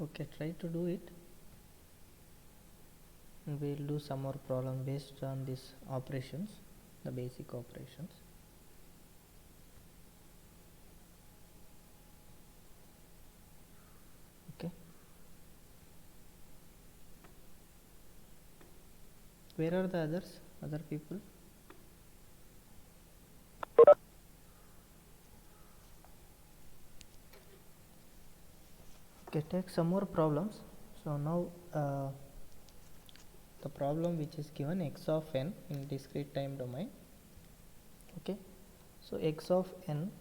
Okay, try to do it, and we'll do some more problem based on these operations, the basic operations. Okay, where are the other people? Okay, take some more problems. So now the problem which is given x of n in discrete time domain. Okay, so x of n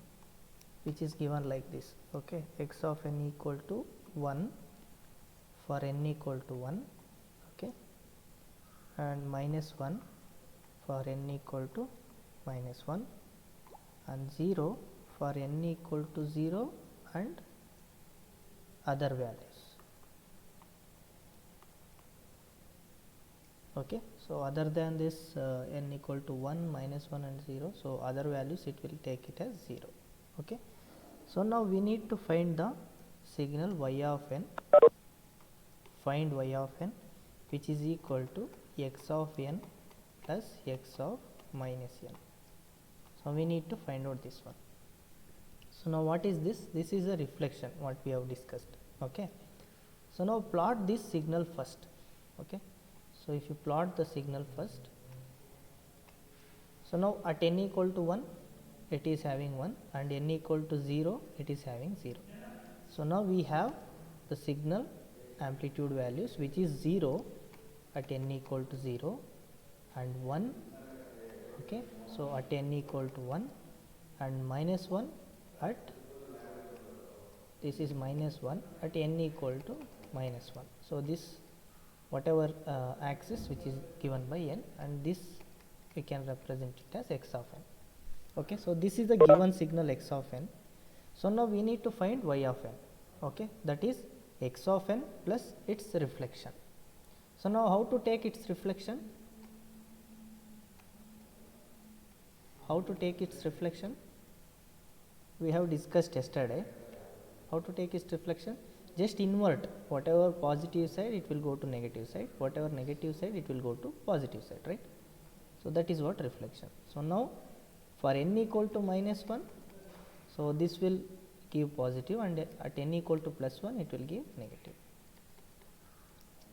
which is given like this. Okay, x of n equal to 1 for n equal to 1. Okay, and minus 1 for n equal to minus 1, and 0 for n equal to 0 and other values. Okay, so other than this n equal to 1, minus 1 and 0, so other values it will take it as 0. Okay, so now we need to find the signal y of n. Find y of n which is equal to x of n plus x of minus n. So we need to find out this one. So now what is this? This is a reflection what we have discussed. Okay, so now plot this signal first. Okay, so if you plot the signal first, so now at n equal to 1 it is having 1, and n equal to 0 it is having 0. So now we have the signal amplitude values which is 0 at n equal to 0 and 1. Okay, so at n equal to 1 and minus 1 at, this is minus 1 at n equal to minus 1. So this whatever axis which is given by n, and this we can represent it as x of n. Okay, so this is the given signal x of n. So now we need to find y of n. Okay, that is x of n plus its reflection. So now how to take its reflection? How to take its reflection? We have discussed yesterday. How to take its reflection? Just invert whatever positive side it will go to negative side, whatever negative side it will go to positive side, right? So that is what reflection. So now for n equal to minus 1, so this will give positive, and at n equal to plus 1 it will give negative.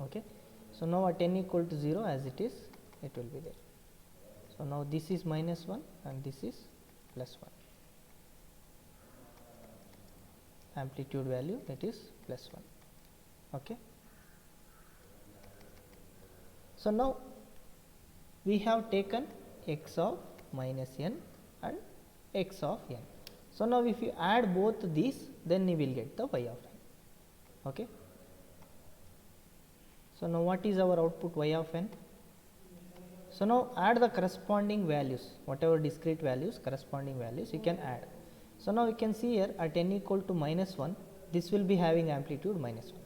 Okay, so now at n equal to 0 as it is, it will be there. So now this is minus 1 and this is plus 1. Amplitude value it is plus 1. Okay, so now we have taken x of minus n and x of n. So now if you add both these, then you will get the y of n. Okay, so now what is our output y of n? So now add the corresponding values, whatever discrete values, corresponding values you can add. So now you can see here at n equal to minus 1, this will be having amplitude minus 1,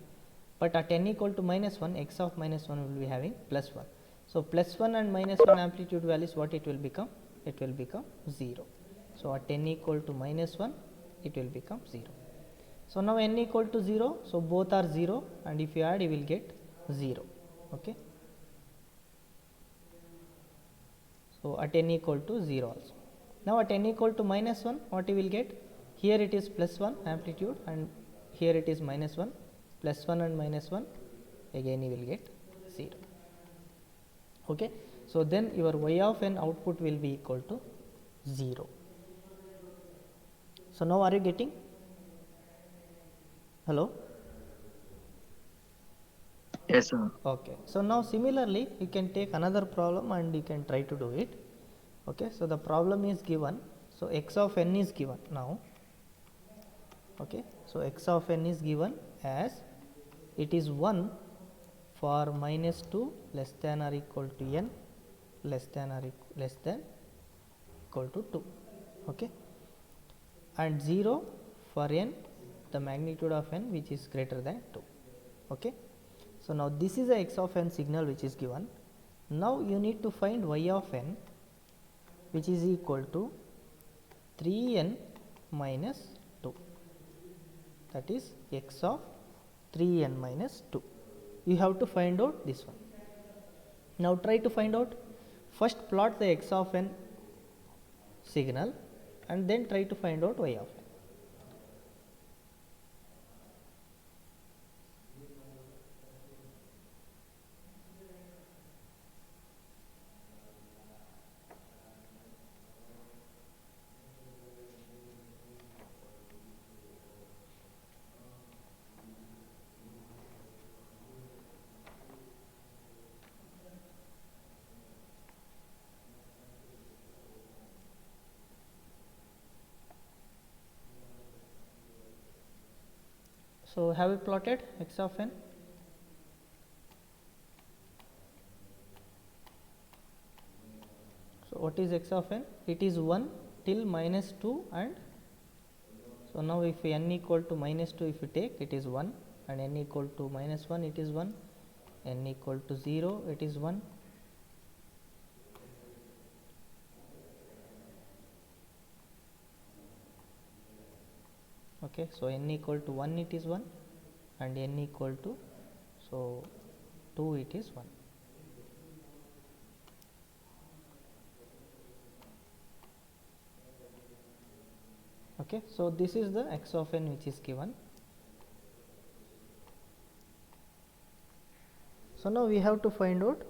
but at n equal to minus 1, x of minus 1 will be having plus 1. So plus 1 and minus 1 amplitude values, what it will become? It will become 0. So at n equal to minus 1, it will become 0. So now n equal to 0, so both are 0, and if you add you will get 0. Okay, so at n equal to 0 also. Now at n equal to minus 1, what you will get? Here it is plus 1 amplitude, and here it is minus 1. Plus 1 and minus 1, again you will get 0. Okay, so then your y of n output will be equal to 0. So now are you getting? Hello? Yes, sir. Okay, so now similarly you can take another problem and you can try to do it. Okay, so the problem is given, so x of n is given now. Okay, so x of n is given as it is 1 for minus 2 less than or equal to n less than or less than equal to 2. Okay, and 0 for n the magnitude of n which is greater than 2. Okay, so now this is a x of n signal which is given. Now you need to find y of n which is equal to 3n minus 2, that is x of 3n minus 2. You have to find out this one. Now try to find out. First plot the x of n signal and then try to find out y of n. So have we plotted x of n? So what is x of n? It is 1 till minus 2, and so now if n equal to minus 2, if you take, it is 1, and n equal to minus 1, it is 1, n equal to 0, it is 1. Okay, so n equal to 1, it is 1, and n equal to, so 2, it is 1. Okay, so this is the x of n which is given. So now we have to find out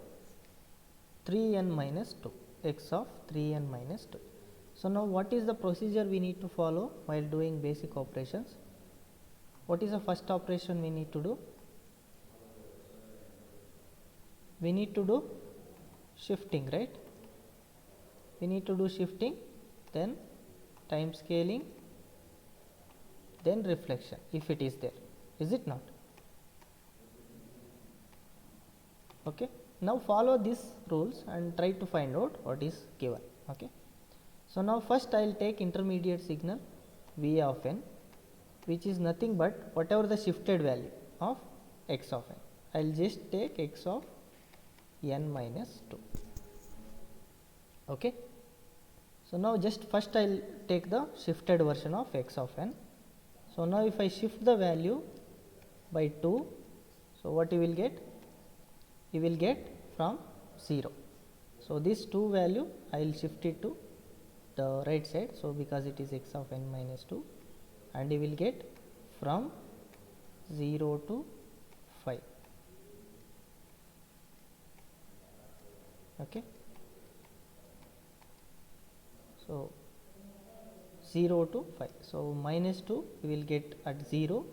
3n minus 2, x of 3n minus 2. So now what is the procedure we need to follow while doing basic operations? What is the first operation we need to do? We need to do shifting, right? We need to do shifting, then time scaling, then reflection if it is there, is it not? Okay, now follow these rules and try to find out what is given. Okay, so now first I will take intermediate signal V of n, which is nothing but whatever the shifted value of x of n. I will just take x of n minus 2. Okay, so now just first I will take the shifted version of x of n. So now if I shift the value by 2, so what you will get? You will get from 0. So this 2 value I will shift it to the right side, so because it is x of n minus 2, and you will get from 0 to 5. Okay, so 0 to 5. So minus 2 you will get at 0,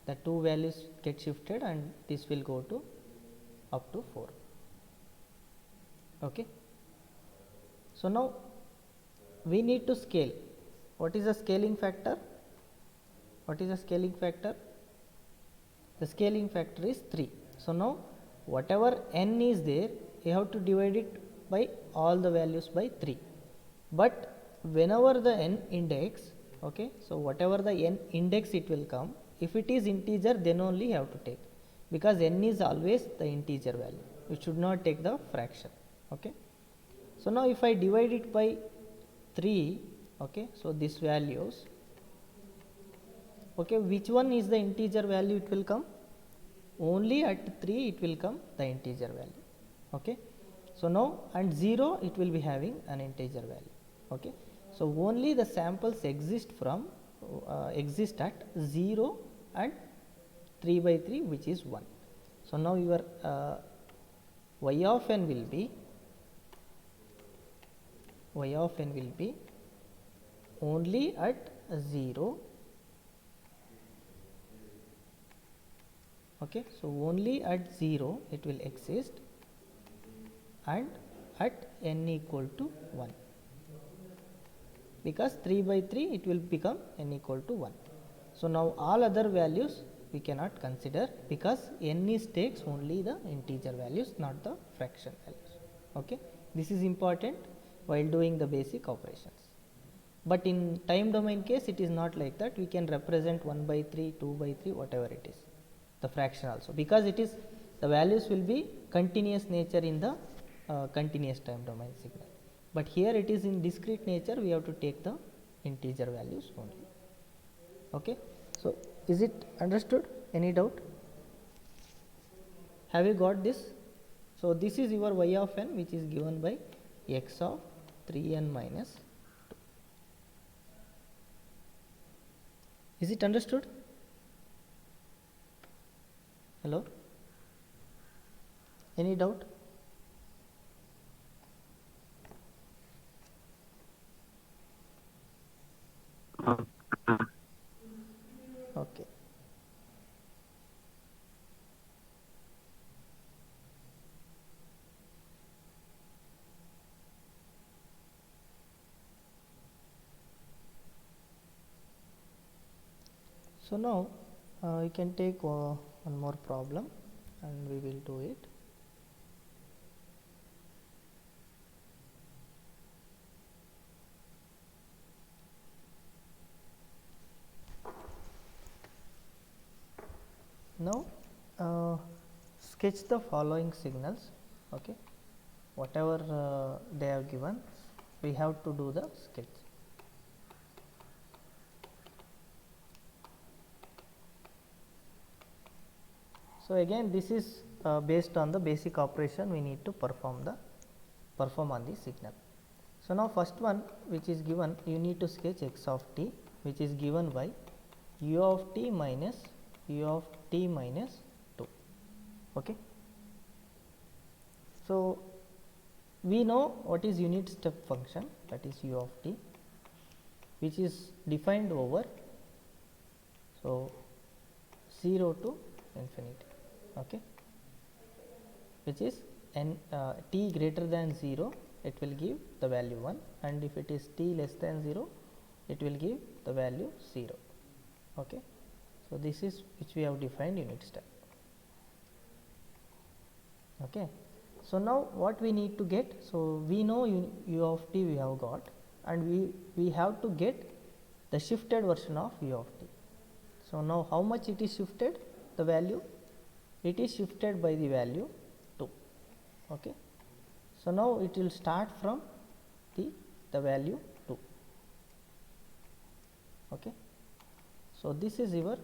the 2 values get shifted and this will go to up to 4. Okay, so now we need to scale. What is the scaling factor? What is the scaling factor? The scaling factor is 3. So now whatever n is there, you have to divide it by all the values by 3. But whenever the n index, okay, so whatever the n index it will come, if it is integer, then only you have to take, because n is always the integer value. You should not take the fraction. Okay, so now if I divide it by 3, okay, so these values, okay, which one is the integer value it will come? Only at 3 it will come the integer value. Okay, so now and 0 it will be having an integer value. Okay, so only the samples exist from exist at 0 and 3 by 3, which is 1. So now your y of n will be only at 0. Okay, so only at 0 it will exist, and at n equal to 1, because 3 by 3 it will become n equal to 1. So now all other values we cannot consider, because n is takes only the integer values, not the fraction values. Okay, this is important while doing the basic operations. But in time domain case it is not like that. We can represent 1 by 3, 2 by 3, whatever it is, the fraction also, because it is the values will be continuous nature in the continuous time domain signal. But here it is in discrete nature, we have to take the integer values only. Okay, so is it understood? Any doubt? Have you got this? So this is your y of n, which is given by x of 3n minus 2. Is it understood? Hello? Any doubt? Okay. So now we can take one more problem and we will do it. Now sketch the following signals. Okay, whatever they have given, we have to do the sketch. So again, this is based on the basic operation we need to perform on the signal. So now first one, which is given, you need to sketch x of t, which is given by u of t minus 2. Okay. So we know what is unit step function, that is u of t, which is defined over 0 to infinity. Okay, which is t greater than 0, it will give the value 1, and if it is t less than 0, it will give the value 0. Okay. So this is which we have defined unit step. Okay. So now what we need to get? So we know u of t we have got, and we have to get the shifted version of u of t. So now how much it is shifted? The value, it is shifted by the value 2. Okay. So now it will start from the value 2. Okay. So this is your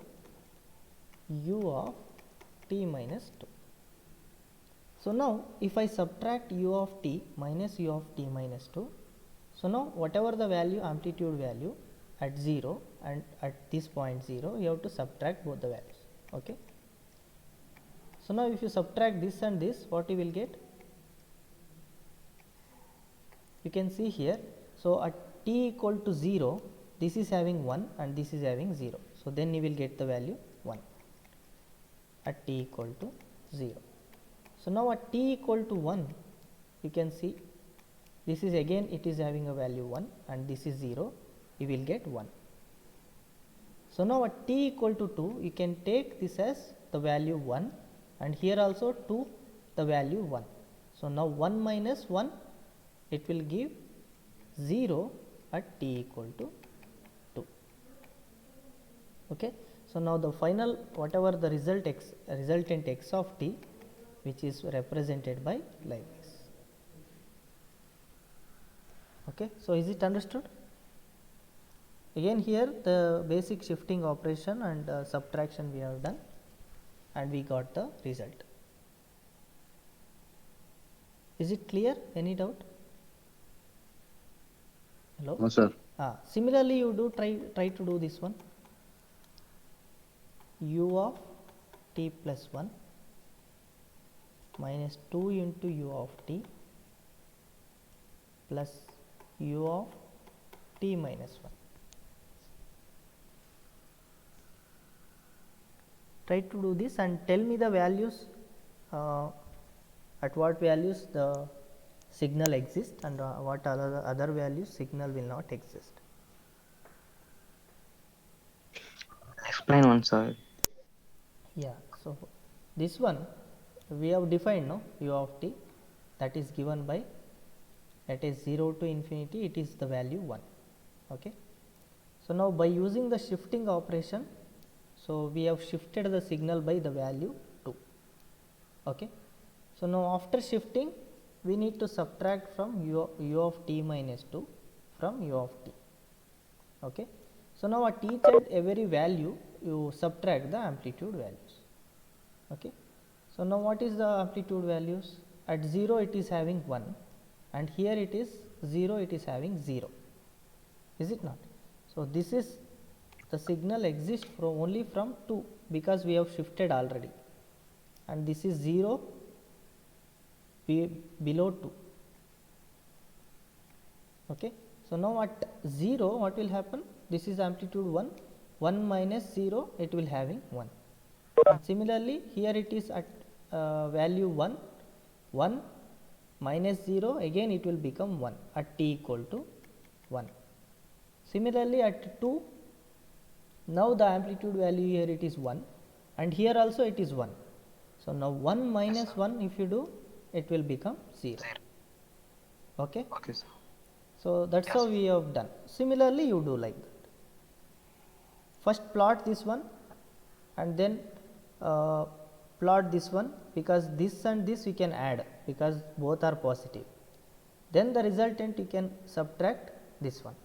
u of t minus 2. So now if I subtract u of t minus u of t minus 2, so now whatever the value, amplitude value at 0 and at this point 0, you have to subtract both the values. Okay. So now if you subtract this and this, what you will get? You can see here. So at t equal to 0, this is having 1 and this is having 0. So then you will get the value 1 at t equal to 0. So now at t equal to 1, you can see this is again, it is having a value 1 and this is 0, you will get 1. So now at t equal to 2, you can take this as the value 1, and here also 2 the value 1. So now 1 minus 1, it will give 0 at t equal to 2. Okay. So now the final, whatever the resultant x of t, which is represented by like this. Okay. So is it understood? Again here the basic shifting operation and subtraction we have done, and we got the result. Is it clear? Any doubt? Hello? No, sir. Similarly, you do try to do this one. U of t plus 1 minus 2 into u of t plus u of t minus 1. Try to do this and tell me the values, at what values the signal exists and what other values signal will not exist. Explain one, sir. Yeah. So this one we have defined, no, u of t, that is given by, at is 0 to infinity, it is the value 1. Okay. So now by using the shifting operation, so we have shifted the signal by the value 2. Okay. So now after shifting, we need to subtract from u of t minus 2 from u of t. Okay. So now at each and every value, you subtract the amplitude values. Okay. So, now what is the amplitude values? At 0 it is having 1 and here it is 0, it is having 0, is it not? So, this is the signal exists from only from 2 because we have shifted already, and this is 0 below 2. Okay. So, now at 0 what will happen? This is amplitude 1, 1 minus 0 it will having 1. And similarly, here it is at value 1, 1 minus 0 again it will become 1 at t equal to 1. Similarly, at 2 now the amplitude value here it is 1 and here also it is 1. So, now 1 minus 1 if you do it will become 0. Okay. Okay, sir. So, that is how we have done. Similarly, you do like that. First plot this one and then plot this one, because this and this we can add because both are positive. Then the resultant you can subtract this one,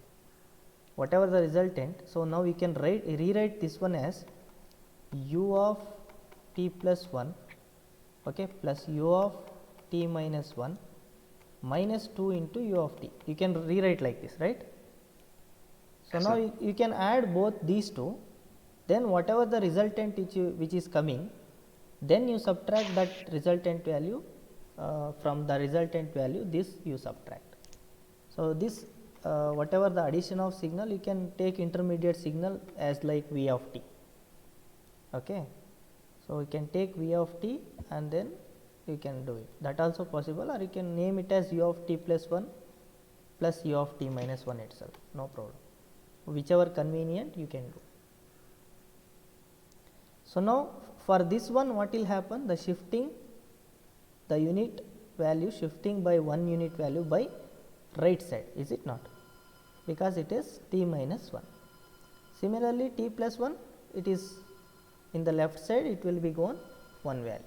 whatever the resultant. So, now we can rewrite this one as u of t plus 1, okay, plus u of t minus 1 minus 2 into u of t. You can rewrite like this, right? So, Yes, now sir. you can add both these two, then whatever the resultant which is coming, then you subtract that resultant value from the resultant value, this you subtract. So, this whatever the addition of signal, you can take intermediate signal as like v of t. Okay. So, you can take v of t and then you can do it, that also possible, or you can name it as u of t plus 1 plus u of t minus 1 itself, no problem, whichever convenient you can do. So, now for this one what will happen, the shifting, the unit value shifting by 1 unit value by right side, is it not, because it is t minus 1. Similarly, t plus 1 it is in the left side, it will be gone 1 value.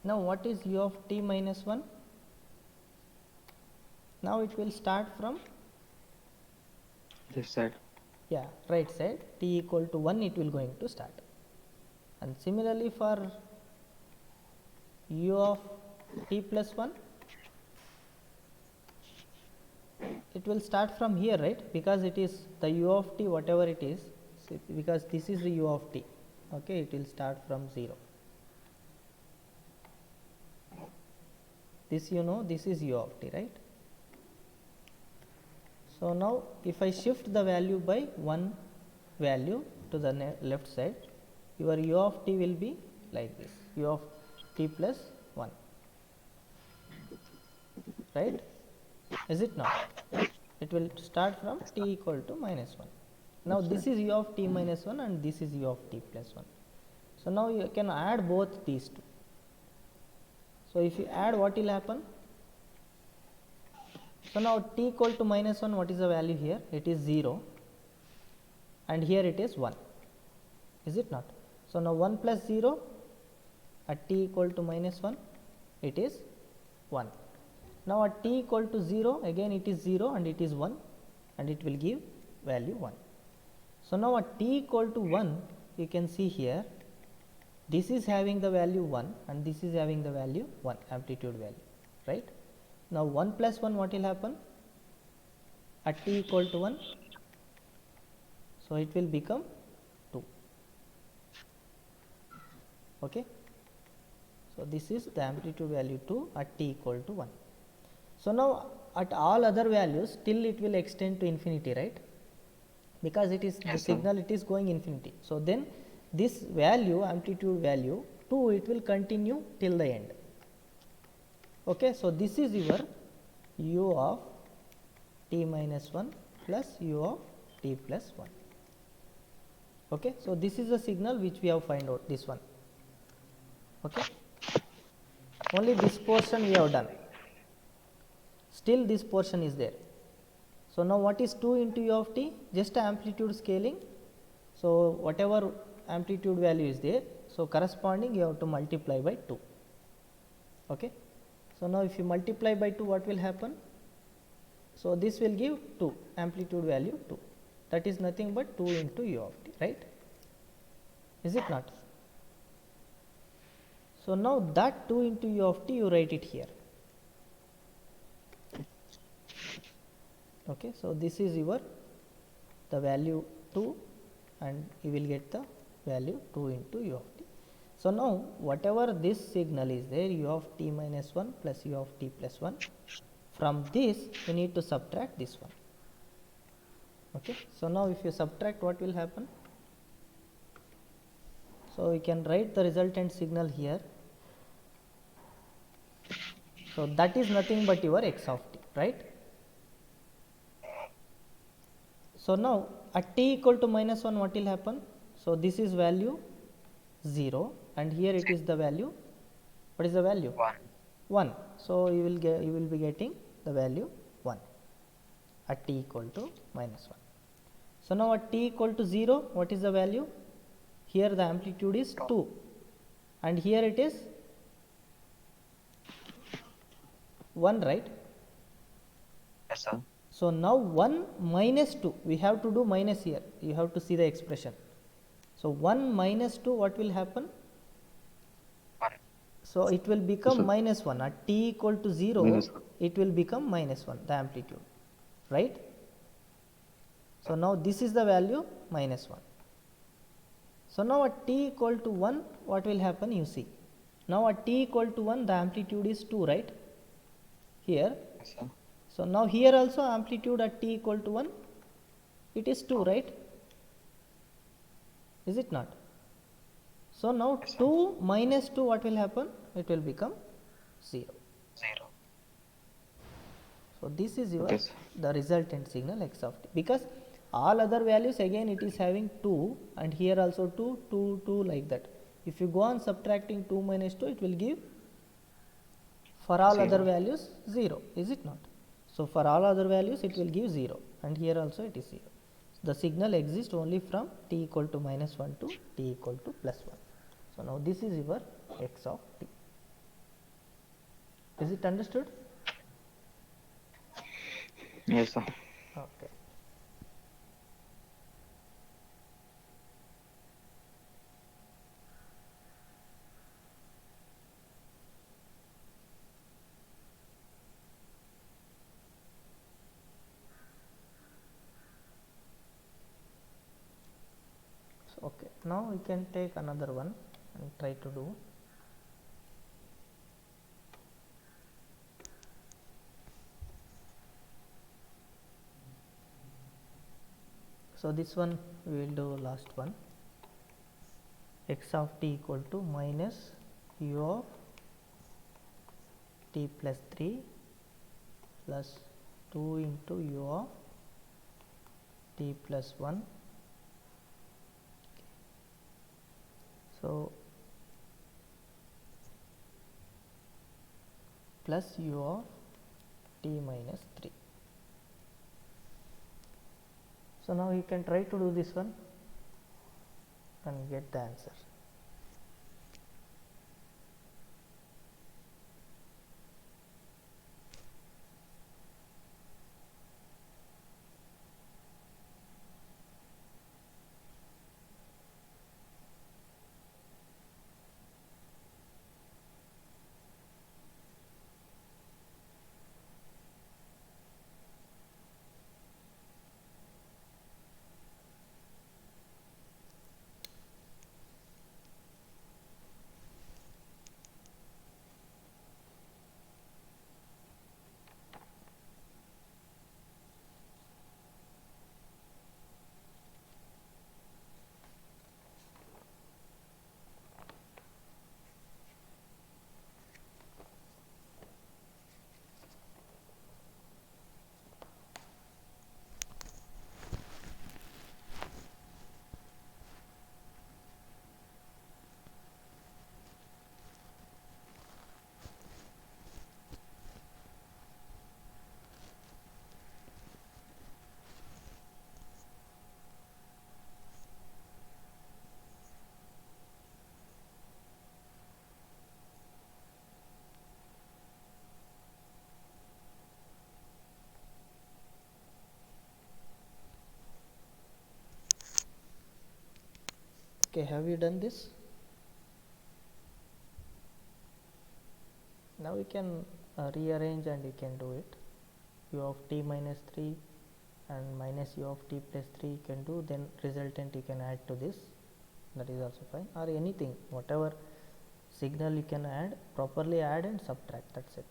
Now, what is u of t minus 1? Now, it will start from This side. right side, t equal to 1 it will going to start, and similarly for u of t plus 1 it will start from here, right, because it is the u of t whatever it is, because this is the u of t, okay, it will start from 0. This you know, this is u of t, right. So, now if I shift the value by 1 value to the left side, your u of t will be like this, u of t plus 1, right, is it not? It will start from t equal to minus 1. Now, this is u of t minus 1 and this is u of t plus 1. So, now you can add both these two. So, if you add, what will happen? So, now t equal to minus 1, what is the value here? It is 0 and here it is 1, is it not? So, now 1 plus 0 at t equal to minus 1, it is 1. Now, at t equal to 0, again it is 0 and it is 1 and it will give value 1. So, now at t equal to 1, you can see here, this is having the value 1 and this is having the value 1, amplitude value, right. Now, 1 plus 1, what will happen at t equal to 1? So, it will become 2. Okay. So, this is the amplitude value 2 at t equal to 1. So, now at all other values till it will extend to infinity, right, because it is the signal, it is going infinity. So, then this value, amplitude value 2, it will continue till the end. Okay. So, this is your u of t minus 1 plus u of t plus 1. Okay. So, this is the signal which we have find out, this one. Okay. only this portion we have done, still this portion is there. So, now what is 2 into u of t? Just amplitude scaling. So, whatever amplitude value is there, so corresponding you have to multiply by 2. Okay. So, now if you multiply by 2, what will happen? So, this will give 2, amplitude value 2, that is nothing but 2 into u of t, right, is it not? So, now that 2 into u of t you write it here. Okay. So, this is your the value 2 and you will get the value 2 into u of t. So, now whatever this signal is there, u of t minus 1 plus u of t plus 1, from this you need to subtract this one. Okay. So, now if you subtract, what will happen? So, you can write the resultant signal here. So, that is nothing but your x of t, right. So, now at t equal to minus 1, what will happen? So, this is value 0 and here it is the value, what is the value? 1. 1. So, you will be getting the value 1 at t equal to minus 1. So, now at t equal to 0, what is the value? Here the amplitude is 2 and here it is 1, right. Yes, sir. So, now 1 minus 2, we have to do minus here, you have to see the expression. So, 1 minus 2, what will happen? 1. So, it will become sir. minus 1 at t equal to 0, Minus 1. it will become minus 1, the amplitude, right. So, now this is the value minus 1. So, now at t equal to 1, what will happen? You see, now at t equal to 1, the amplitude is 2, right, here. Yes, sir. So, now here also amplitude at t equal to 1, it is 2, right, is it not? So, now Yes, sir. 2 minus 2, what will happen? It will become 0. 0. So, this is your Okay, sir. the resultant signal x of t, because all other values again it is having 2 and here also 2, 2, 2 like that. If you go on subtracting 2 minus 2, it will give for all 0. other values 0, is it not? So, for all other values it will give 0 and here also it is 0. The signal exists only from t equal to minus 1 to t equal to plus 1. So, now this is your x of t. Is it understood? Yes, sir. Okay. Okay, now we can take another one and try to do. So, this one we will do last one, x of t equal to minus u of t plus 3 plus 2 into u of t plus 1. So, plus u of t minus 3. So, now you can try to do this one and get the answer. Okay, have you done this? Now we can rearrange and you can do it. U of t minus 3 and minus u of t plus 3 you can do, then resultant you can add to this, that is also fine, or anything, whatever signal you can add, properly add and subtract, that's it.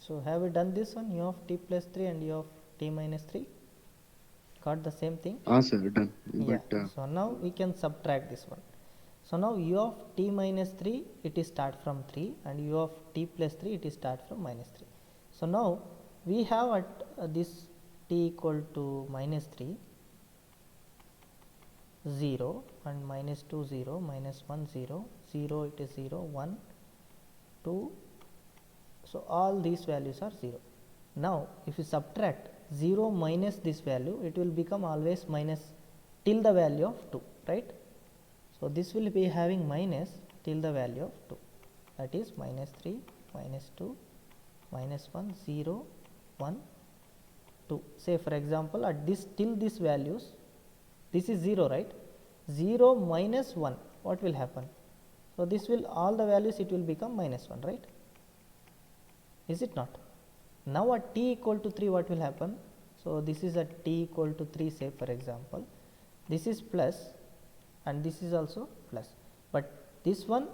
So have you done this one, u of t plus 3 and u of t minus 3, got the same thing? Sir, done. Yeah, But so now we can subtract this one. So now u of t minus 3 it is start from 3 and u of t plus 3 it is start from minus 3. So now we have at this t equal to minus 3 0 and minus 2 0, minus 1 0, 0 it is 0, 1 2, so all these values are 0. Now if you subtract 0 minus this value, it will become always minus till the value of 2, right? So this will be having minus till the value of 2, that is minus 3, minus 2, minus 1, 0, 1, 2. Say for example at this till this values, this is 0, right? 0 minus 1, what will happen? So this will, all the values it will become minus 1, right? Is it not? Now at t equal to 3 what will happen? So this is at t equal to 3, say for example, this is plus and this is also plus, but this one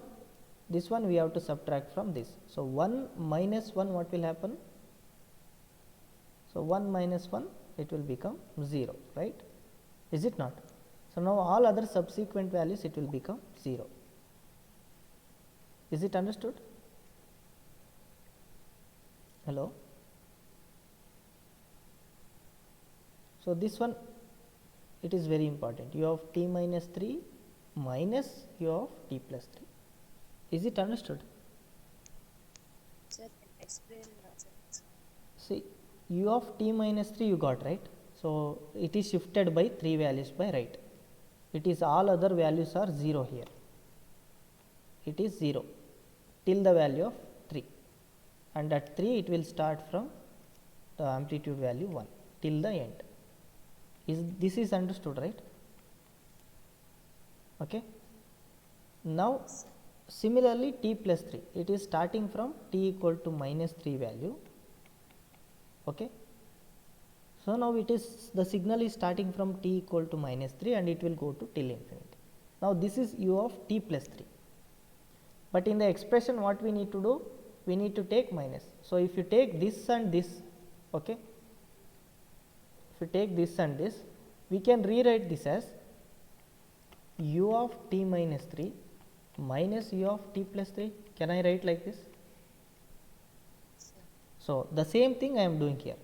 we have to subtract from this. So 1 minus 1 what will happen? So 1 minus 1 it will become 0, right? Is it not? So now all other subsequent values it will become 0. Is it understood? Hello? So this one it is very important, u of t minus 3 minus u of t plus 3. Is it understood? Sir, explain. See, u of t minus 3 you got, right? So it is shifted by 3 values by right. It is all other values are 0 here. It is 0 till the value of 3, and at 3 it will start from the amplitude value 1 till the end. This is understood, right? Okay. Now similarly t plus 3, it is starting from t equal to minus 3 value. Okay. So now it is, the signal is starting from t equal to minus 3 and it will go to till infinity. Now this is u of t plus 3, but in the expression what we need to do, we need to take minus. So if you take this and this, okay, if you take this and this, we can rewrite this as u of t minus 3 minus u of t plus 3. Can I write like this? So the same thing I am doing here.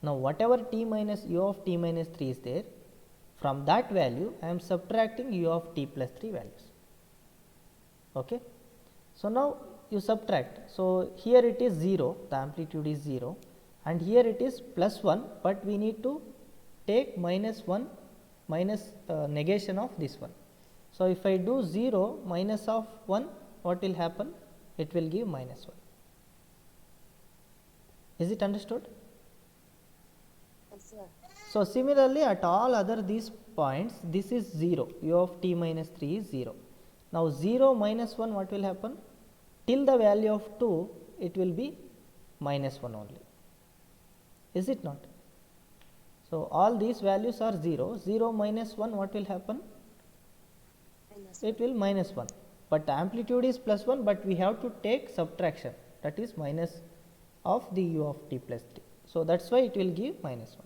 Now whatever t minus u of t minus 3 is there, from that value I am subtracting u of t plus 3 values. Okay. So now you subtract. So here it is 0, the amplitude is 0, and here it is plus 1, but we need to take minus 1 minus negation of this one. So if I do 0 minus of 1, what will happen? It will give minus 1. Is it understood? Yes, sir. So similarly at all other these points, this is 0, u of t minus 3 is 0. Now 0 minus 1, what will happen? Till the value of 2, it will be minus 1 only. Is it not? So all these values are 0. 0 minus 1, what will happen? Minus It will minus 1. But the amplitude is plus 1, but we have to take subtraction, that is minus of the u of t plus 3. So that's why it will give minus 1.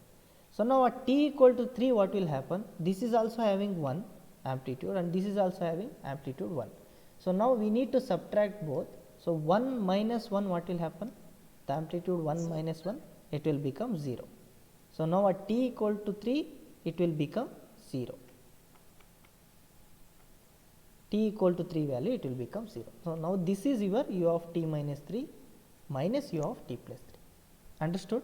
So now at t equal to 3, what will happen? This is also having 1 amplitude and this is also having amplitude 1. So now we need to subtract both. So 1 minus 1, what will happen? The amplitude 1 minus 1, it will become 0. So now at t equal to 3, it will become 0. T equal to 3 value, it will become 0. So now this is your u of t minus 3 minus u of t plus 3. Understood?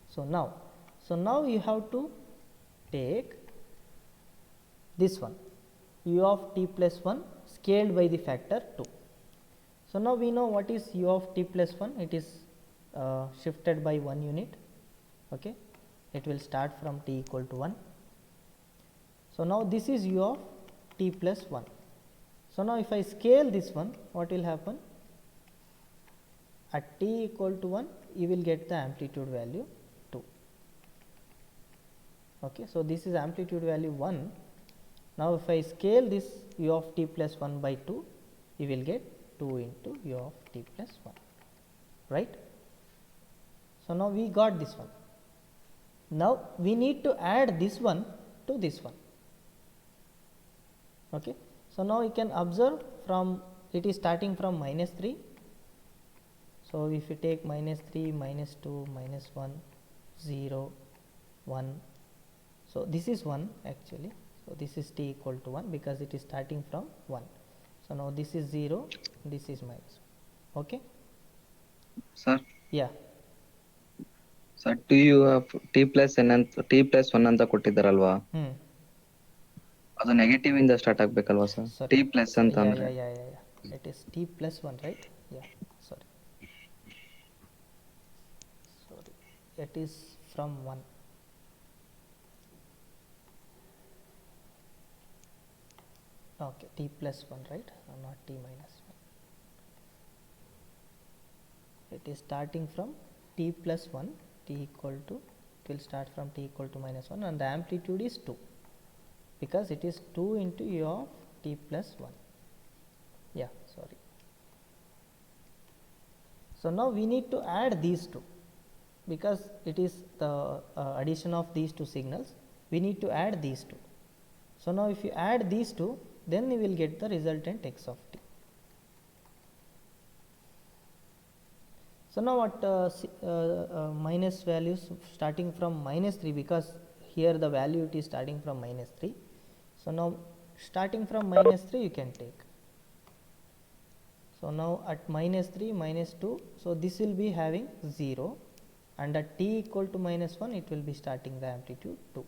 So now you have to take this one, u of t plus 1 scaled by the factor 2. So now we know what is u of t plus 1, it is shifted by 1 unit, okay. It will start from t equal to 1. So now this is u of t plus 1. So now if I scale this one, what will happen? At t equal to 1, you will get the amplitude value 2. Okay, so this is amplitude value 1. Now if I scale this u of t plus 1 by 2, you will get 2 into u of t plus 1, right? So now we got this one. Now we need to add this one to this one. Okay. So now you can observe from it is starting from minus 3. So if you take minus 3, minus 2, minus 1, 0, 1. So this is 1 actually. So this is t equal to 1 because it is starting from 1. So now this is 0, this is minus 1. Okay. Sir, Yeah. sir, to you t plus n ಅಂತ t plus 1 ಅಂತ ಕೊಟ್ಟಿದ್ದಾರಲ್ವಾ, ಅದು negative ಇಂದ start ಆಗ್ಬೇಕಲ್ವಾ sir? Sorry. t plus ಅಂತ Yeah, ಅಂದ್ರೆ yeah. It is t plus 1, right? Yeah. Sorry. It is from 1. Okay, t plus 1, right? Not t minus 1. It is starting from t plus 1, t equal to, it will start from t equal to minus 1 and the amplitude is 2 because it is 2 into u of t plus 1. Yeah, sorry. So now we need to add these two because it is the addition of these two signals. We need to add these two. So now if you add these two, then you will get the resultant x of t. So now at minus values starting from minus 3, because here the value it is starting from minus 3. So now starting from minus 3 you can take. So now at minus 3, minus 2, so this will be having 0 and at t equal to minus 1 it will be starting the amplitude 2.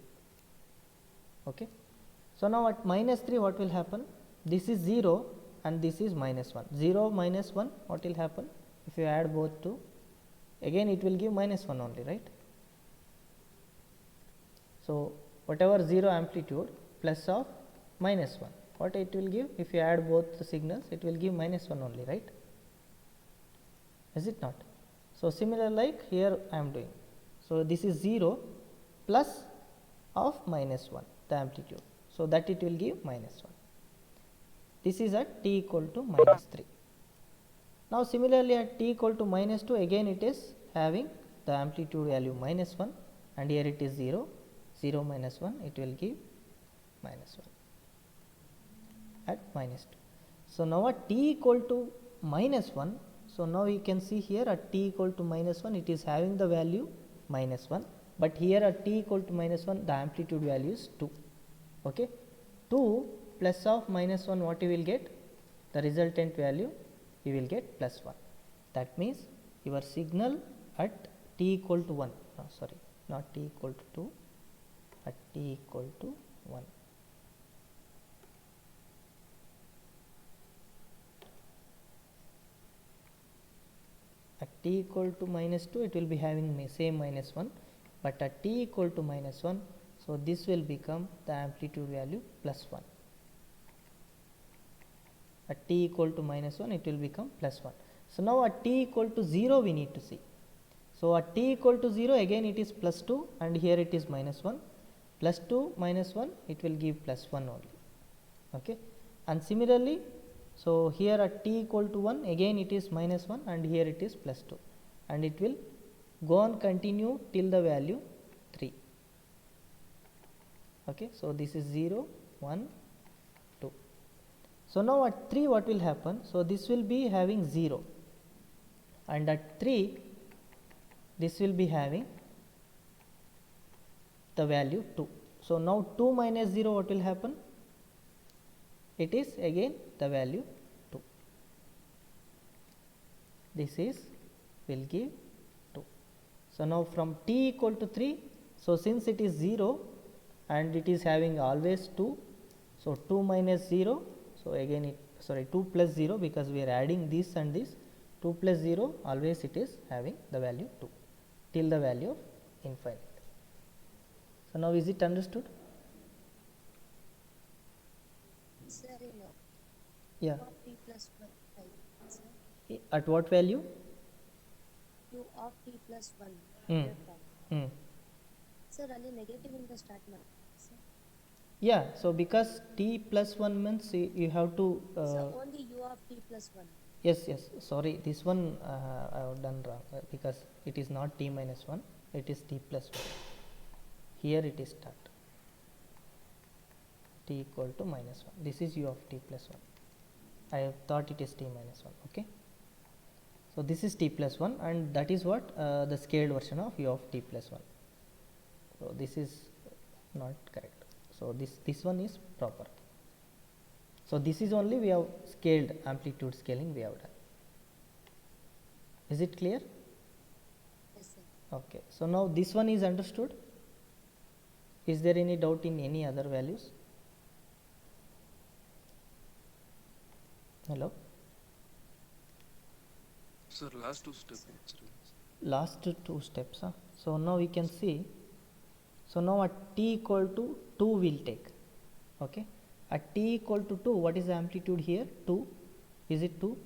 Okay. So now at minus 3 what will happen? This is 0 and this is minus 1. 0 minus 1, what will happen? If you add both two, again it will give minus 1 only, right? So whatever 0 amplitude plus of minus 1, what it will give? If you add both the signals, it will give minus 1 only, right? Is it not? So similar like here I am doing. So this is 0 plus of minus 1, the amplitude. So that it will give minus 1. This is at t equal to minus 3. Now similarly at t equal to minus 2, again it is having the amplitude value minus 1 and here it is 0. 0 minus 1, it will give minus 1 at minus 2. So now at t equal to minus 1, so now you can see here at t equal to minus 1 it is having the value minus 1, but here at t equal to minus 1 the amplitude value is 2. Okay, 2 plus of minus 1, what you will get? The resultant value you will get plus 1. That means your signal at t equal to 1, no, sorry, not t equal to 2, at t equal to 1. At t equal to minus 2, it will be having same minus 1, but at t equal to minus 1, so this will become the amplitude value plus 1. At t equal to minus 1, it will become plus 1. So now at t equal to 0, we need to see. So at t equal to 0, again it is plus 2 and here it is minus 1. Plus 2 minus 1, it will give plus 1 only. Okay. And similarly, so here at t equal to 1, again it is minus 1 and here it is plus 2. And it will go on continue till the value 3. Okay. So this is 0, 1, 2. So now at 3, what will happen? So this will be having 0. And at 3, this will be having the value 2. So now 2 minus 0, what will happen? It is again the value 2. This is will give 2. So now from t equal to 3, so since it is 0 and it is having always 2, so 2 minus 0, so again it, sorry, 2 plus 0, because we are adding this and this, 2 plus 0, always it is having the value 2 till the value of infinite. So now is it understood? Sir, in Yeah. of t plus 1, right, sir? At what value? U of t plus 1. Hmm. that one. Hmm. Sir, only negative in the start mark. Sir, Yeah, so because t plus 1 means you have to so only u of t plus 1. yes, yes, sorry, this one I have done wrong, because it is not t minus 1, it is t plus 1. Here it is start, t equal to minus 1, this is u of t plus 1. I have thought it is t minus 1. Okay. So this is t plus 1 and that is what the scaled version of u of t plus 1. So this is not correct. So this one is proper. So this is only we have scaled, amplitude scaling we have done. Is it clear? Yes, sir. Okay. So now this one is understood. Is there any doubt in any other values? Hello? Sir, last two steps. Actually. Last two steps. Huh? So now we can see. So now at t equal to 2 we'll take. Okay. At t equal to 2, what is the amplitude here? 2. Is it 2?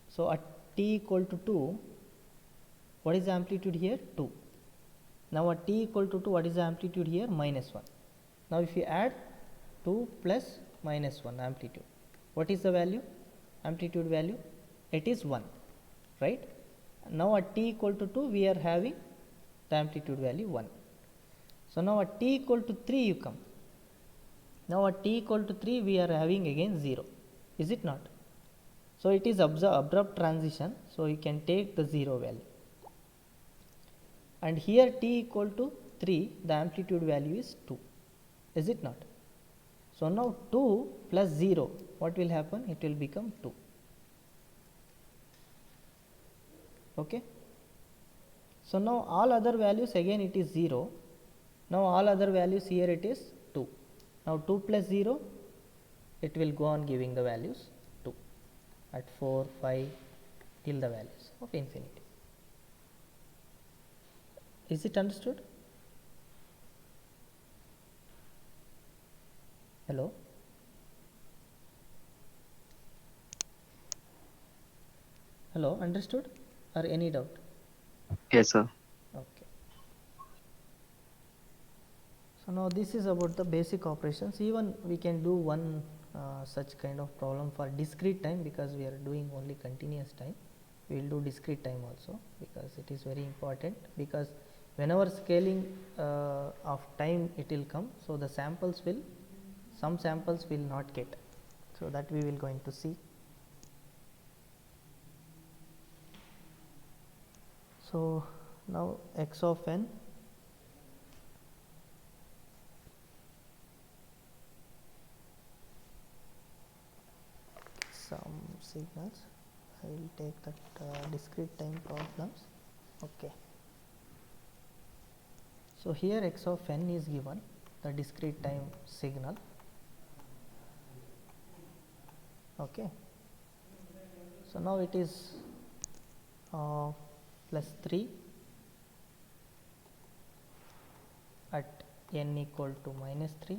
So at t equal to 2, what is the amplitude here? 2. Now at t equal to 2, what is the amplitude here? Minus 1. Now if you add 2 plus minus 1 amplitude, what is the value? Amplitude value? It is 1, right? Now at t equal to 2, we are having the amplitude value 1. So now at t equal to 3 you come. Now at t equal to 3 we are having again 0. Is it not? So it is abrupt transition. So you can take the 0 value. And here t equal to 3, the amplitude value is 2. Is it not? So now 2 plus 0, what will happen? It will become 2. Okay. So now all other values, again it is 0. Now all other values, here it is 2. Now 2 plus 0, it will go on giving the values 2 at 4, 5 till the values of infinity. Is it understood? Hello? Hello, understood or any doubt? Yes, sir. Okay. So now this is about the basic operations. Even we can do one such kind of problem for discrete time, because we are doing only continuous time. We will do discrete time also, because it is very important, because whenever scaling of time it will come, so the samples will, some samples will not get. So that we will going to see. So now x of n signals. I will take that discrete time problems. Okay. So here x of n is given, the discrete time signal. Okay. So now it is plus 3 at n equal to minus 3,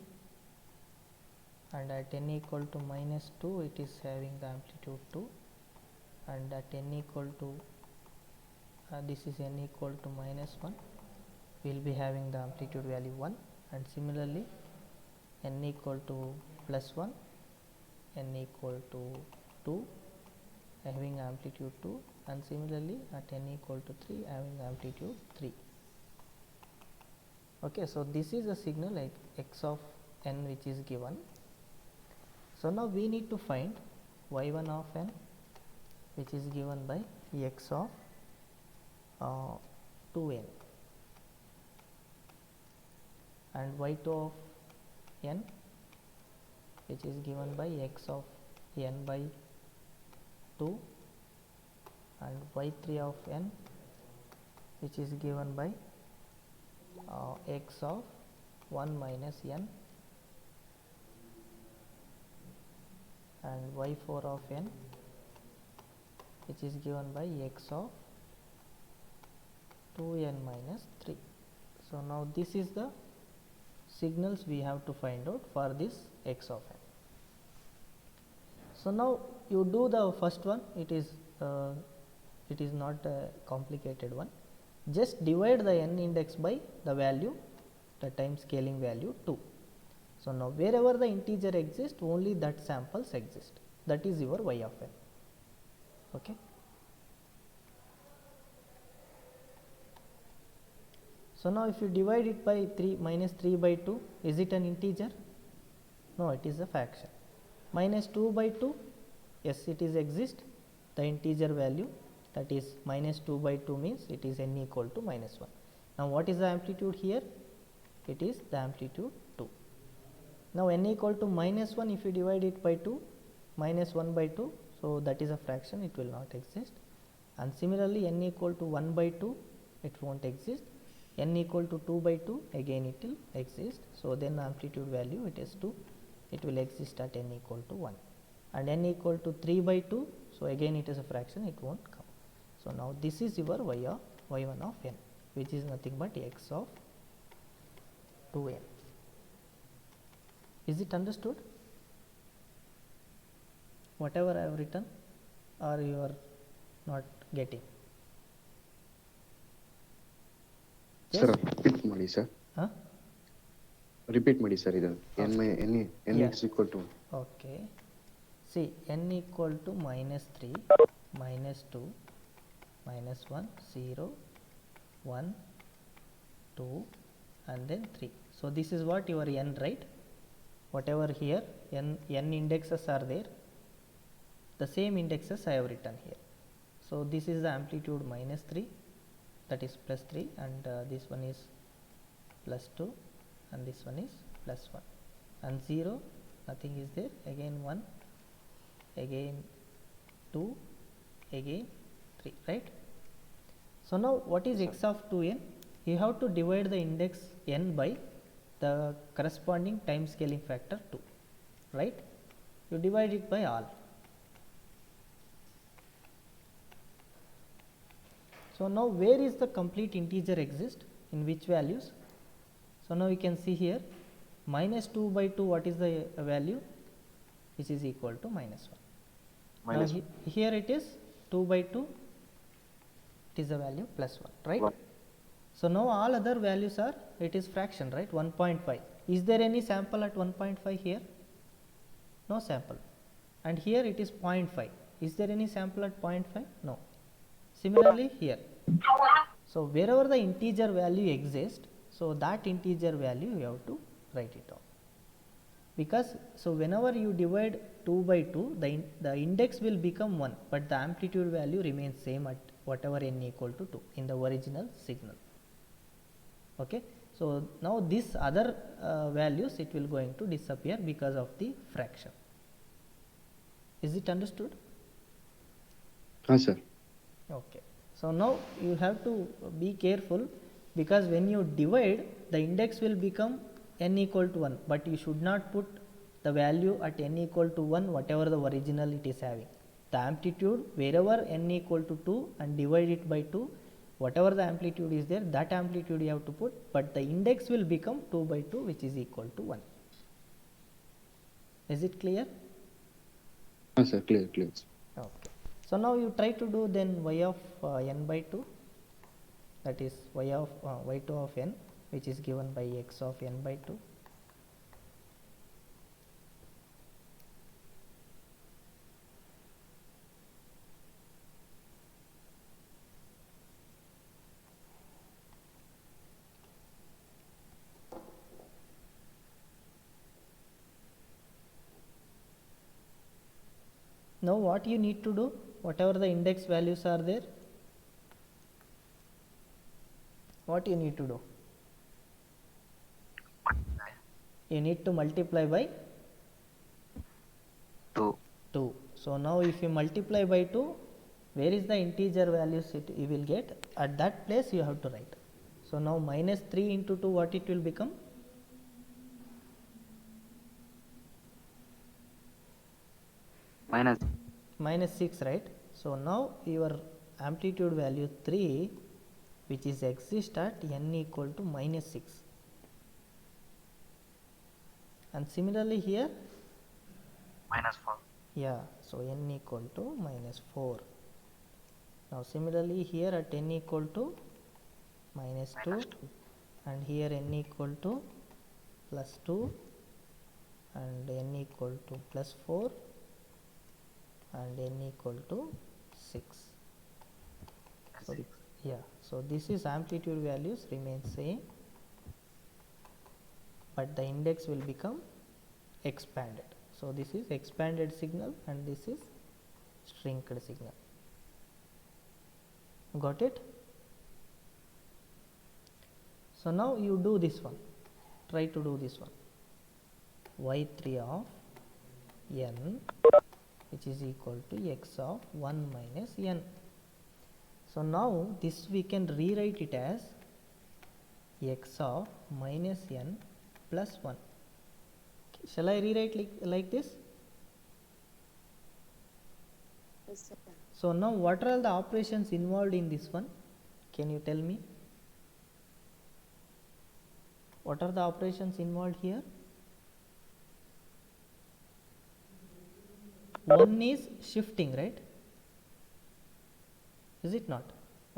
and at n equal to minus 2 it is having the amplitude 2, and at n equal to this is n equal to minus 1, we will be having the amplitude value 1, and similarly n equal to plus 1, n equal to 2 having amplitude 2, and similarly at n equal to 3 having amplitude 3. Okay, so this is a signal like x of n which is given. So now we need to find y1 of n, which is given by x of 2n, and y2 of n, which is given by x of n by 2, and y3 of n, which is given by x of 1 minus n, and y4 of n, which is given by x of 2n minus 3. So now this is the signals we have to find out for this x of n. So now you do the first one, it is not a complicated one. Just divide the n index by the value, the time scaling value 2. So now wherever the integer exists, only that samples exist, that is your y of n. Okay. So now if you divide it by 3 minus 3 by 2, is it an integer? No, it is a fraction. Minus 2 by 2, yes, it is exist, the integer value, that is minus 2 by 2 means it is n equal to minus 1. Now what is the amplitude here? It is the amplitude 2. Now n equal to minus 1, if you divide it by 2, minus 1 by 2, so that is a fraction, it will not exist. And similarly n equal to 1 by 2, it won't exist. N equal to 2 by 2, again it will exist. So then amplitude value, it is 2, it will exist at n equal to 1. And n equal to 3 by 2, so again it is a fraction, it won't come. So now this is your y1 of n, which is nothing but x of 2n. Is it understood? Whatever I have written, or you are not getting? Sir, repeat ಮಾಡಿ sir. Huh? Repeat ಮಾಡಿ sir ಇದು n Yeah. is equal to. Okay. See, n equal to minus 3, minus 2, minus 1, 0, 1, 2, and then 3. So this is what your n, right? Whatever here n indexes are there, the same indexes I have written here. So this is the amplitude minus 3, that is plus 3, and this one is plus 2, and this one is plus 1, and 0, nothing is there, again 1, again 2, again 3, right? So now what is x of 2n? You have to divide the index n by the corresponding time scaling factor 2, right? You divide it by all. So now where is the complete integer exist, in which values? So now you can see here minus 2 by 2, what is the value? Which is equal to minus 1. Minus now here it is 2 by 2, it is the value plus 1, right? One. So now all other values are, it is fraction, right? 1.5. Is there any sample at 1.5 here? No sample. And here it is 0.5. Is there any sample at 0.5? No. Similarly here. So wherever the integer value exists, so that integer value you have to write it down. Because so whenever you divide 2 by 2, the index will become 1, but the amplitude value remains same at whatever n equal to 2 in the original signal. Okay. So now this other values, it will going to disappear because of the fraction. Is it understood? ಹಾಂ sir. Okay. So now you have to be careful, because when you divide, the index will become n equal to 1, but you should not put the value at n equal to 1 whatever the original it is having. The amplitude wherever n equal to 2 and divide it by 2, whatever the amplitude is there, that amplitude you have to put, but the index will become 2 by 2, which is equal to 1. Is it clear? ಹಾಂ sir, clear clear. Okay. So now you try to do then y of n by 2, that is y2 of n, which is given by x of n by 2. Now what you need to do, whatever the index values are there, what you need to do? You need to multiply by 2. So now if you multiply by 2, where is the integer values you will get? At that place you have to write. So now minus 3 into 2, what it will become? Minus 6, right? So now your amplitude value 3, which is exist at n equal to minus 6, and similarly here -4. yeah, so n equal to minus 4. Now similarly here at n equal to minus 2, and here n equal to plus 2, and n equal to plus 4, and n equal to 6. So, yeah, so this is amplitude values remain same, but the index will become expanded. So this is expanded signal and this is shrinked signal. Got it? So now you do this one, try to do this one, y3 of n, which is equal to x of 1 minus n. So now this we can rewrite it as x of minus n plus 1. Shall I rewrite like this? Yes, sir. So now what are all the operations involved in this one? Can you tell me? What are the operations involved here? One is shifting, right? Is it not?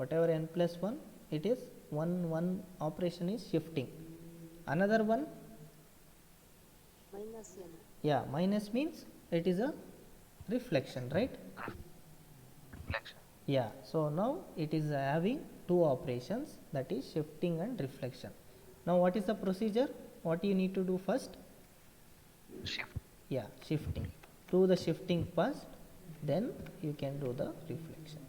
Whatever n plus 1, it is one operation is shifting. Another one, Minus n. yeah, minus means it is a reflection, right? Yeah, so now it is having two operations, that is shifting and reflection. Now what is the procedure? What you need to do first? Yeah, shifting. Do the shifting first, then you can do the reflection.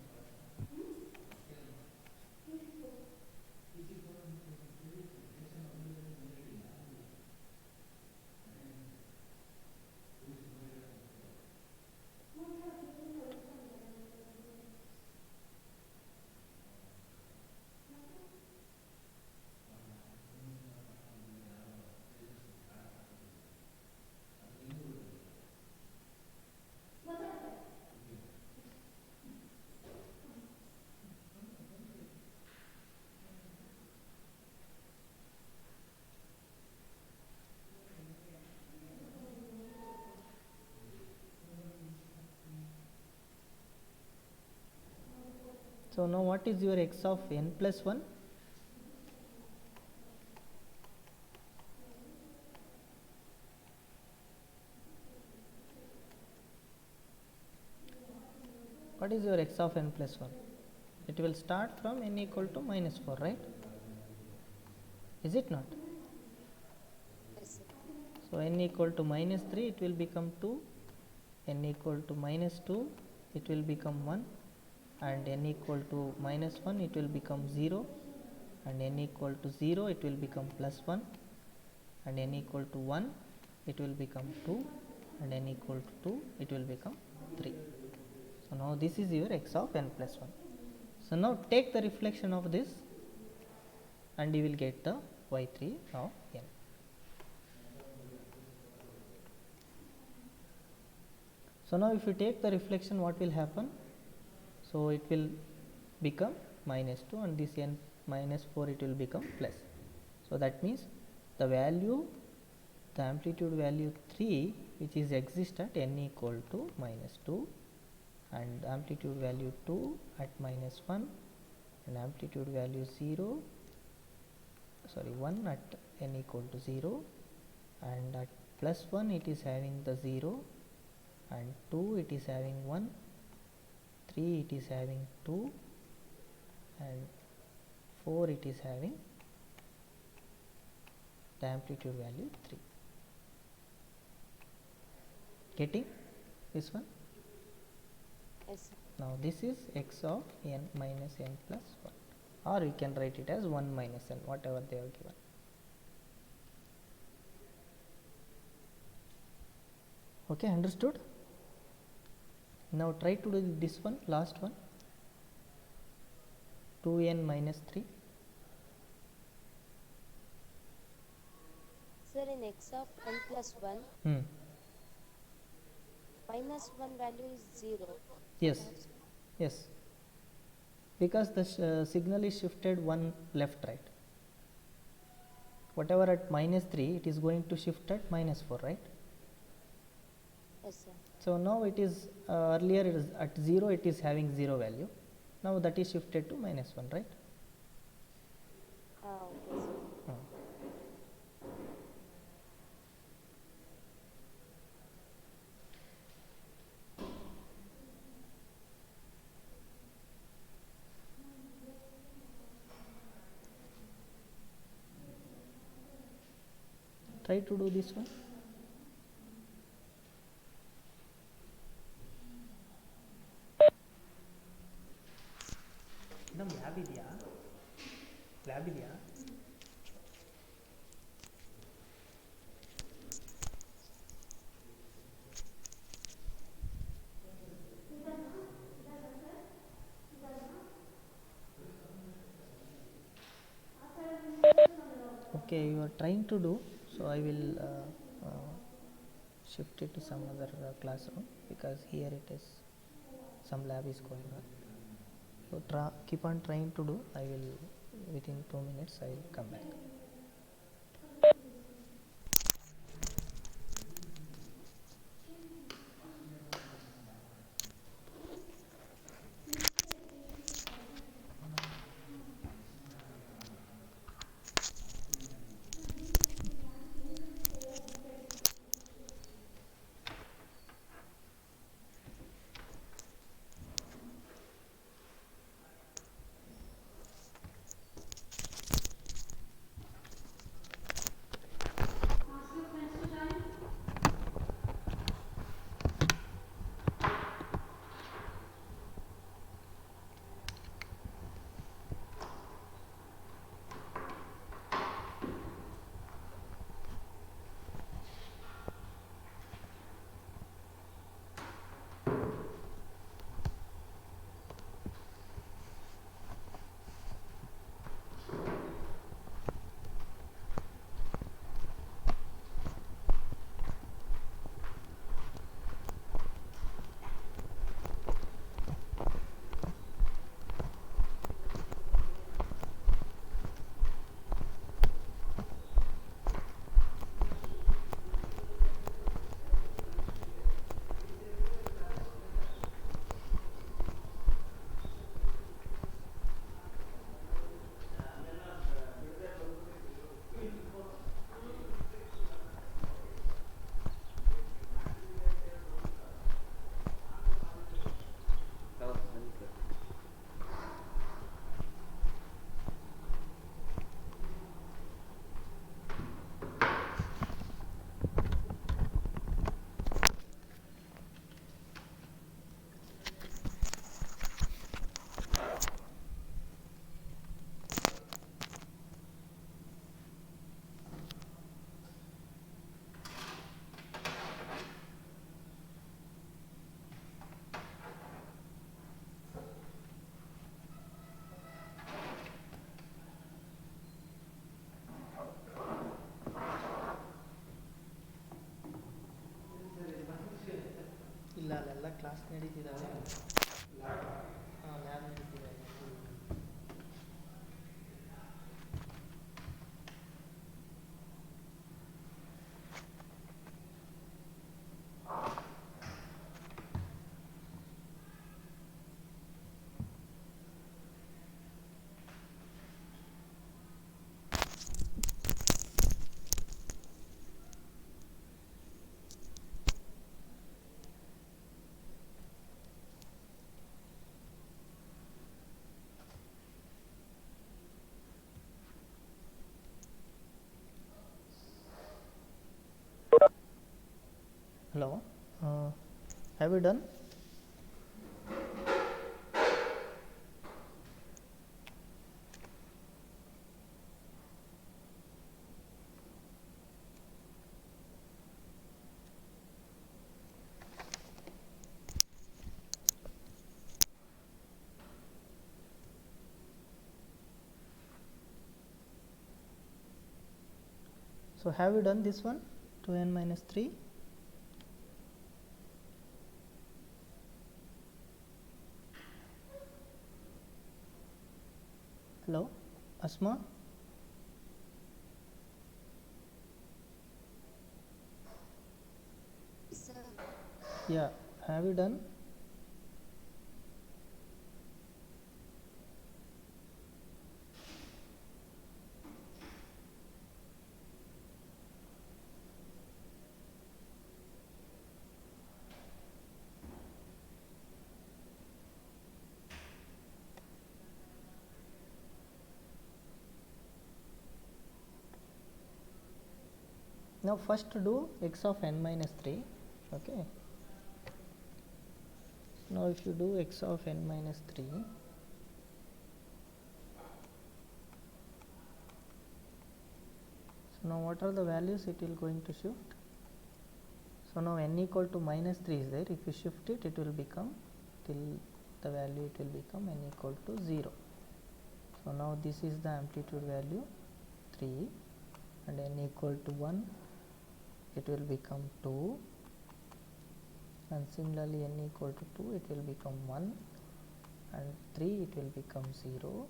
So now what is your x of n plus 1? What is your x of n plus 1? It will start from n equal to minus 4, right? Is it not? Yes, sir. So n equal to minus 3, it will become 2, n equal to minus 2, it will become 1, and n equal to minus 1, it will become 0, and n equal to 0, it will become plus 1, and n equal to 1, it will become 2, and n equal to 2, it will become 3. So So now this is your x of n plus 1. So now take the reflection of this and you will get the y3 of n. So now if you take the reflection, what will happen? So it will become minus 2 and this n minus 4 it will become plus. So that means the value, the amplitude value 3 which is exist at n equal to minus 2 and amplitude value 2 at minus 1 and amplitude value 1 at n equal to 0 and at plus 1 it is having the 0 and 2 it is having 1, 3 it is having 2 and 4 it is having the amplitude value 3. Getting this one? Yes, sir. Now this is x of n minus n plus 1, or you can write it as 1 minus n, whatever they are given. Okay, understood? Now try to do this one, last one, 2n minus 3. Sir, in x of n plus 1, minus 1 value is 0. Yes, yes, because the signal is shifted one left right. Whatever at minus 3 it is going to shift at minus 4, right? Yes, sir. So now it is earlier it is at 0 it is having 0 value, now that is shifted to minus 1, right? Okay, sir. Try to do this one. ನಮ್ಮ lab ಇದೆಯಾ? Lab ಇದೆಯಾ? Okay, you are trying to do, so I will shift it to some other classroom, because here it is some lab is going on. So keep on trying to do. I will within 2 minutes I will come back. Class ನಡೀತಿದ್ದಾವೆ, lab ನಡೀತಿದೆ. Hello, have you done? So have you done this one, 2n minus 3? Hello, Asma? Sir, Yeah, have you done? Now first do x of n minus 3. Okay. Now if you do x of n minus 3, so now what are the values it will going to shift? So now n equal to minus 3 is there. If you shift it, it will become, till the value it will become n equal to 0. So now this is the amplitude value 3, and n equal to 1, it will become 2, and similarly n equal to 2, it will become 1, and 3 it will become 0,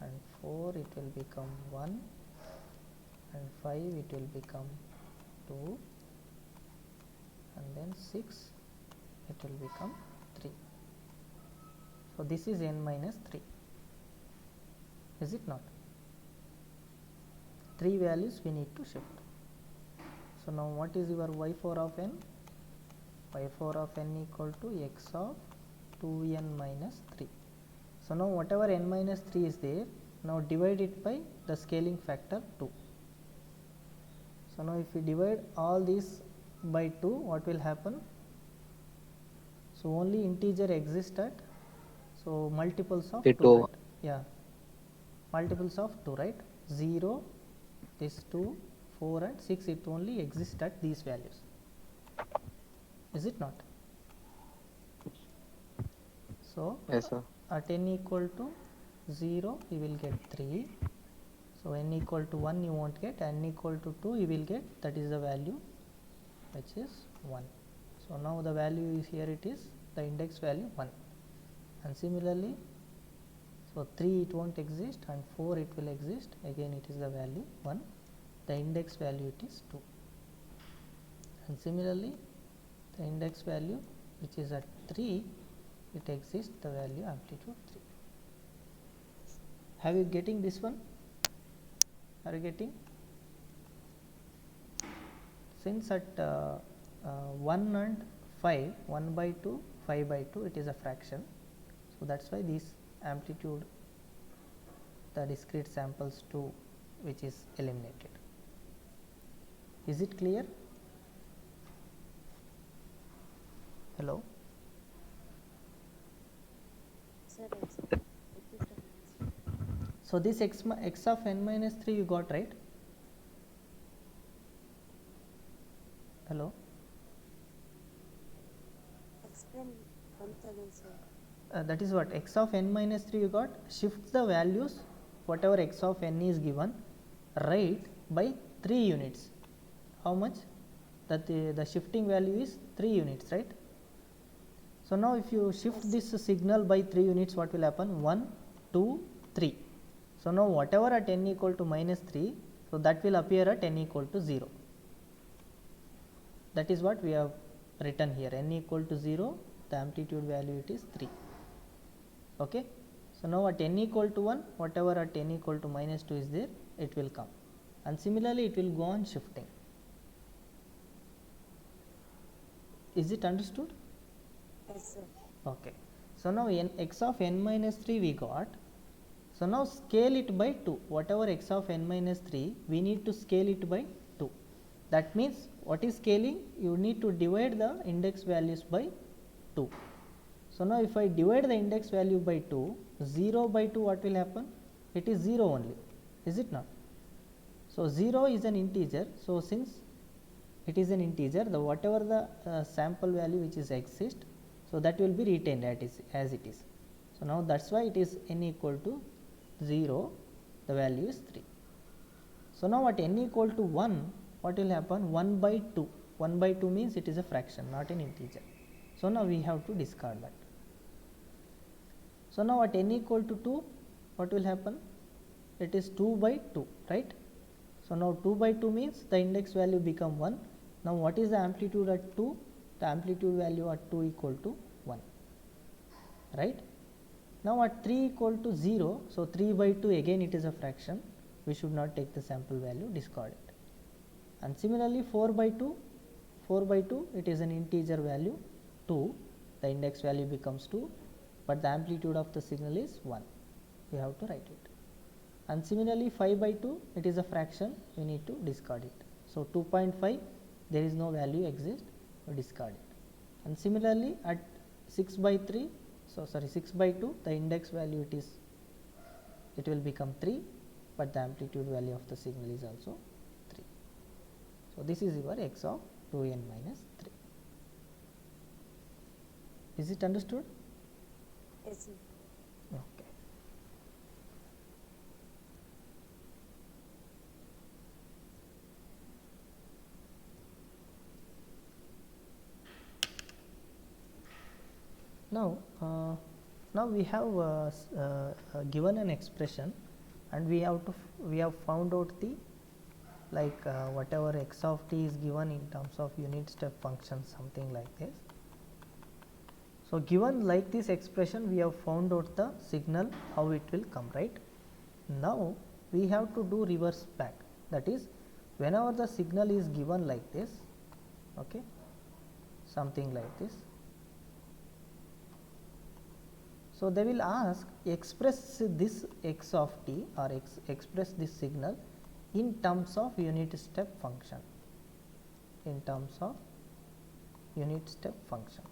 and 4 it will become 1, and 5 it will become 2, and then 6 it will become 3. So this is n minus 3, is it not? 3 values we need to shift. So now what is your y4 of n? Y4 of n equal to x of 2n minus 3. So now whatever n minus 3 is there, now divide it by the scaling factor 2. So now if we divide all these by 2, what will happen? So only integer exists at, so multiples of 2, 2. right? Yeah, multiples of 2, right? 0, this 2, 4 and 6, it only exists at these values, is it not? So Yes, sir. at n equal to 0 you will get 3, so n equal to 1 you won't get, n equal to 2 you will get, that is the value which is 1. So now the value is here, it is the index value 1, and similarly, so 3 it won't exist, and 4 it will exist, again it is the value 1, the index value it is 2, and similarly the index value which is at 3, it exists the value amplitude 3. Have you getting this one? Are you getting? Since at 1 and 5, 1 by 2, 5 by 2, it is a fraction, so that is why this amplitude, the discrete samples 2 which is eliminated. Is it clear? Hello? sir, repeat the answer. So this x of n minus 3 you got, right? Hello? Explain once again, sir. That is what, x of n minus 3 you got, shift the values, whatever x of n is given, right, by 3 units. How much? That the shifting value is 3 units, right? So now if you shift this signal by 3 units, what will happen? 1, 2, 3. So now whatever at n equal to minus 3, so that will appear at n equal to 0. That is what we have written here, n equal to 0, the amplitude value it is 3. Okay. So now at n equal to 1, whatever at n equal to minus 2 is there, it will come, and similarly it will go on shifting. Is it understood? Yes, sir. Okay. So now x of n minus 3 we got. So now scale it by 2. Whatever x of n minus 3, we need to scale it by 2. That means what is scaling? You need to divide the index values by 2. So now if I divide the index value by 2, 0 by 2, what will happen? It is 0 only, is it not? So 0 is an integer. So since it is an integer, the whatever the sample value which is exist, so that will be retained as it is. So now that's why it is n equal to 0, the value is 3. So now at n equal to 1, what will happen? 1 by 2. 1 by 2 means it is a fraction, not an integer. So now we have to discard that. So now at n equal to 2, what will happen? It is 2 by 2, right? So now 2 by 2 means the index value become 1. Now what is the amplitude at 2? The amplitude value at 2 equal to 1, right? Now at 3 equal to 0, so 3 by 2 again it is a fraction, we should not take the sample value, discard it. And similarly 4 by 2, it is an integer value 2, the index value becomes 2, but the amplitude of the signal is 1, we have to write it. And similarly 5 by 2, it is a fraction, we need to discard it. So 2.5, there is no value exist, we discard it. And similarly at 6 by 3, 6 by 2, the index value it will become 3, but the amplitude value of the signal is also 3. So this is your x of 2n minus 3. Is it understood? Yes, sir. Okay. Now we have given an expression, and we have found out the whatever x of t is given in terms of unit step function, something like this. So given like this expression, we have found out the signal, how it will come, right? Now we have to do reverse back, that is whenever the signal is given like this, okay, something like this. So they will ask, express this x of t or express this signal in terms of unit step function, in terms of unit step function.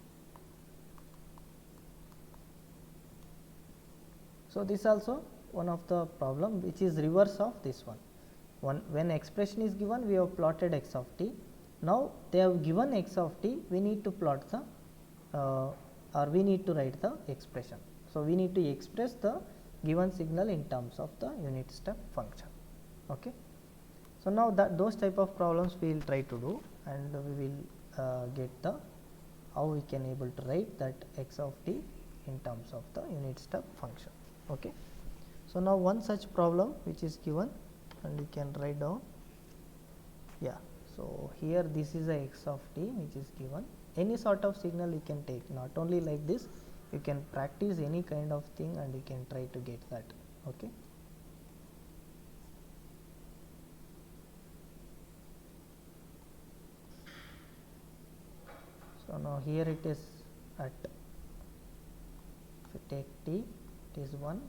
So this also one of the problem which is reverse of this one. When expression is given, we have plotted x of t. Now they have given x of t, we need to plot the or we need to write the expression. So we need to express the given signal in terms of the unit step function. Okay. So now those type of problems we will try to do, and we will get the how we can able to write that x of t in terms of the unit step function. Okay. So now one such problem which is given, and we can write down. Yeah. So here this is a x of t which is given. Any sort of signal you can take, not only like this. You can practice any kind of thing and you can try to get that. Okay. So now here it is at, if you take t, it is 1,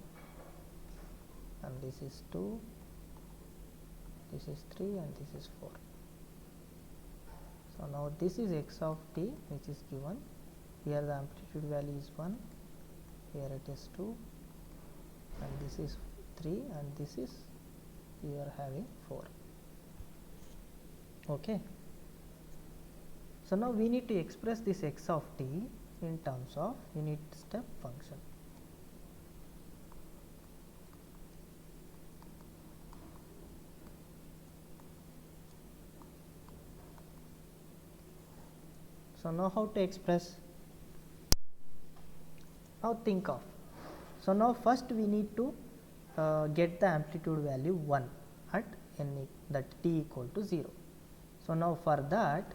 and this is 2, this is 3, and this is 4. So now this is x of t which is given. Here the amplitude value is 1, here it is 2, and this is 3, and this is you are having 4. Okay. So now we need to express this x of t in terms of unit step function. So now how to express? Now think of, so now first we need to get the amplitude value 1 at n that t equal to 0. So now for that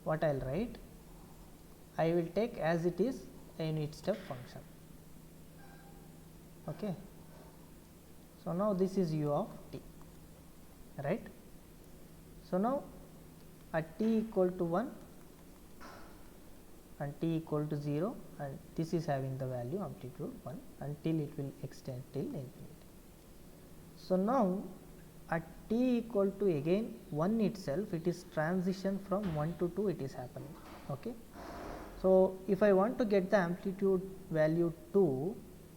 what I will write, I will take as it is a unit step function. Okay. So now this is u of t, right. So now at t equal to 1 and t equal to 0, and this is having the value amplitude 1 until it will extend till infinity. So now at t equal to again 1 itself, it is transition from 1 to 2 it is happening. Okay. So if I want to get the amplitude value 2,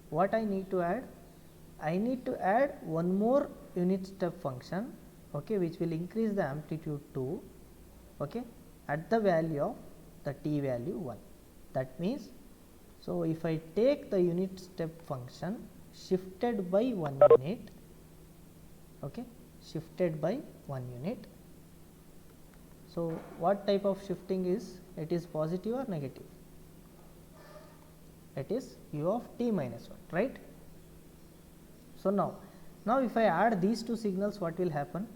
what I need to add? I need to add one more unit step function, okay, which will increase the amplitude 2, okay, at the value of the t value 1. That means, so if I take the unit step function shifted by 1 unit, okay, shifted by 1 unit. So what type of shifting is? It is positive or negative? It is u of t minus 1, right. So now if I add these two signals, what will happen?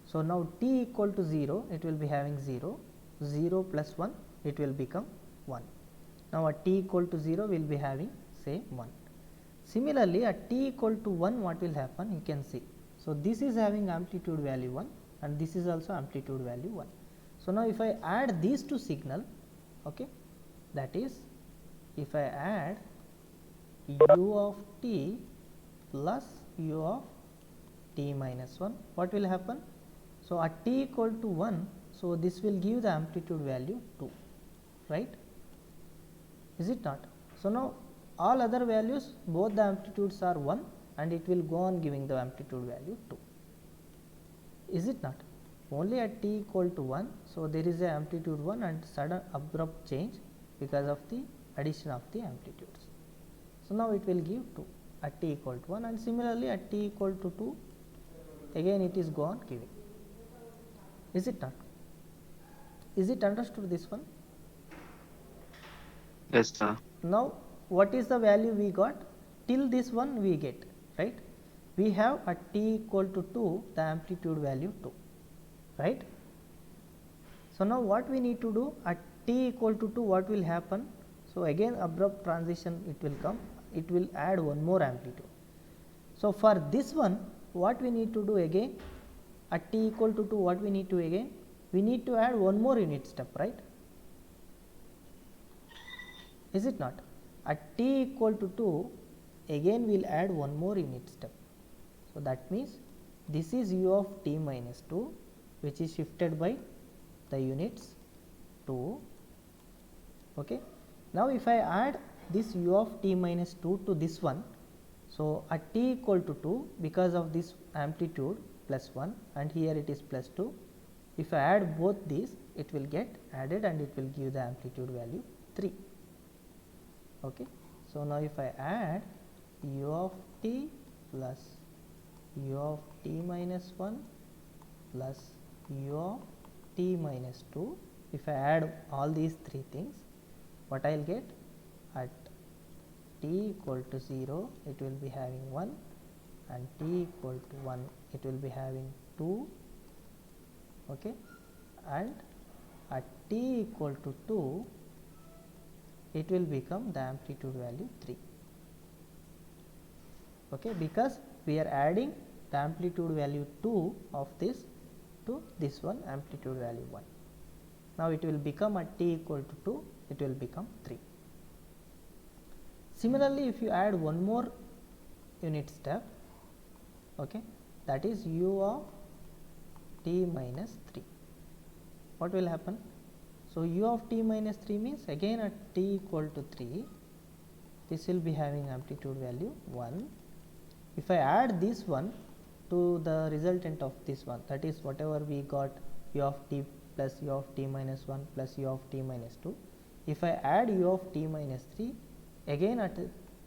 So now t equal to 0, it will be having 0, 0 plus 1, it will become 1. Now at t equal to 0, we will be having say 1. Similarly, at t equal to 1, what will happen? You can see. So this is having amplitude value 1 and this is also amplitude value 1. So now if I add these two signal, okay, that is if I add u of t plus u of t minus 1, what will happen? So at t equal to 1, so this will give the amplitude value 2, right, is it not? So now all other values, both the amplitudes are 1 and it will go on giving the amplitude value 2, is it not? Only at t equal to 1, so there is a amplitude 1 and sudden abrupt change because of the addition of the amplitudes. So now it will give 2 at t equal to 1, and similarly at t equal to 2, again it is go on giving, is it not? Is it understood this one? Yes, sir. Now what is the value we got? Till this one we get, right. We have at t equal to 2 the amplitude value 2, right. So now what we need to do? At t equal to 2, what will happen? So again abrupt transition it will come, it will add one more amplitude. So for this one, what we need to do again? At t equal to 2, what we need to again? We need to add one more unit step, right, is it not? At t equal to 2, again we will add one more unit step. So that means this is u of t minus 2, which is shifted by the units 2, okay. Now if I add this u of t minus 2 to this one, so at t equal to 2, because of this amplitude plus 1 and here it is plus 2, if I add both these, it will get added and it will give the amplitude value 3, okay. So now if I add u of t plus u of t minus 1 plus u of t minus 2, if I add all these three things, what I will get? At t equal to 0, it will be having 1, and t equal to 1, it will be having 2, okay, and at t equal to 2, it will become the amplitude value 3, okay, because we are adding the amplitude value 2 of this to this one amplitude value 1. Now it will become at t equal to 2, it will become 3. Similarly, if you add one more unit step, okay, that is u of t minus 3, what will happen? So u of t minus 3 means again at t equal to 3, this will be having amplitude value 1. If I add this one to the resultant of this one, that is whatever we got u of t plus u of t minus 1 plus u of t minus 2, if I add u of t minus 3, again at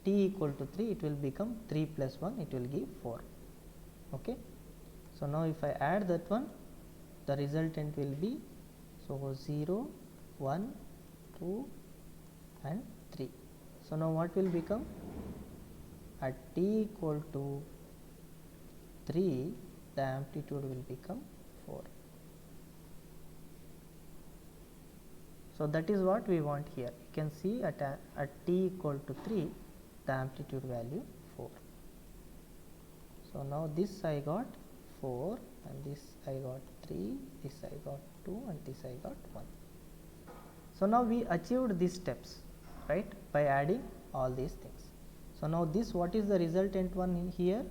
t equal to 3, it will become 3 plus 1, it will give 4, okay. So now if I add that one, the resultant will be, so 0, 1, 2 and 3. So now what will become? At t equal to 3, the amplitude will become 4. So that is what we want here. You can see at t equal to 3, the amplitude value 4. So now this I got 4, and this I got 3, this I got 2, and this I got 1. So now we achieved these steps, right, by adding all these things. So now this, what is the resultant one in here?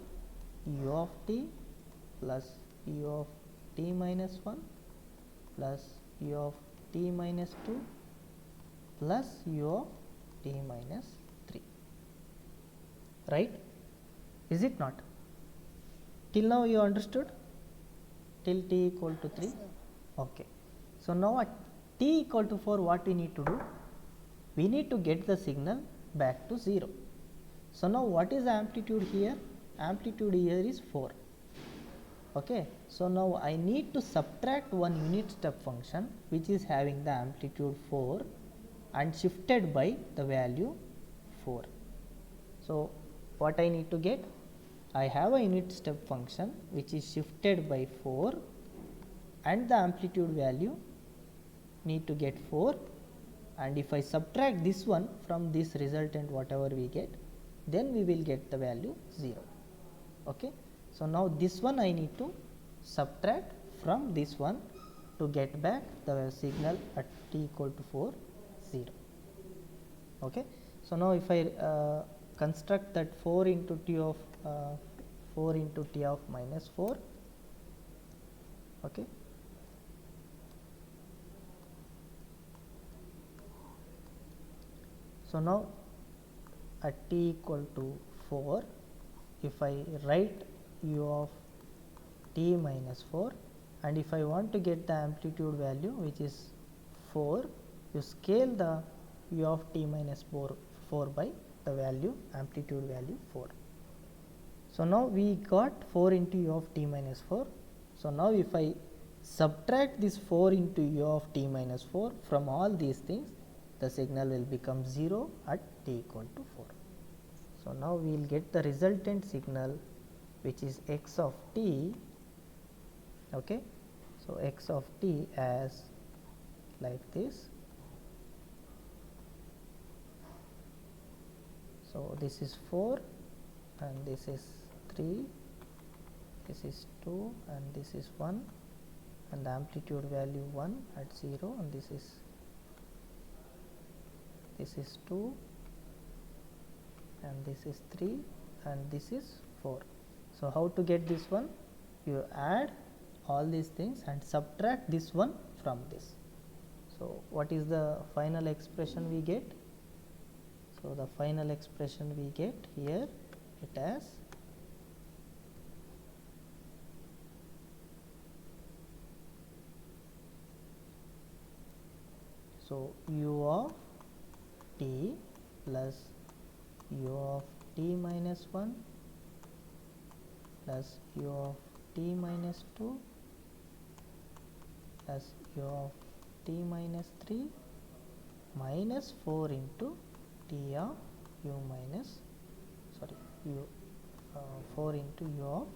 U of t plus u of t minus 1 plus u of t minus 2 plus u of t minus 3, right? Is it not? Till now you understood? Till t equal to 3? Okay. So now at t equal to 4, what we need to do? We need to get the signal back to 0. So now what is the amplitude here? Amplitude here is 4. Okay. So now I need to subtract one unit step function which is having the amplitude 4 and shifted by the value 4. So what I need to get? I have a unit step function which is shifted by 4 and the amplitude value need to get 4, and if I subtract this one from this resultant whatever we get, then we will get the value 0. Okay. So now this one I need to subtract from this one to get back the signal at t equal to 4, 0. Okay. So now if I construct that 4 into t of 4 into t of minus 4, okay. So now at t equal to 4, if I write u of t minus 4, and if I want to get the amplitude value which is 4, you scale the u of t minus 4 by the value amplitude value 4. So now we got 4 into u of t minus 4. So now if I subtract this 4 into u of t minus 4 from all these things, the signal will become 0 at t equal to 4. So now we will get the resultant signal which is x of t. Okay. So x of t as like this. So this is 4 and this is 3, this is 2 and this is 1, and the amplitude value 1 at 0, and this is 2 and this is 3 and this is 4. So how to get this one? You add all these things and subtract this one from this. So what is the final expression we get? So the final expression we get here, it as so u of t plus u of t minus 1 plus u of t minus 2 plus u of t minus 3 minus 4 into t of u minus 4 into u of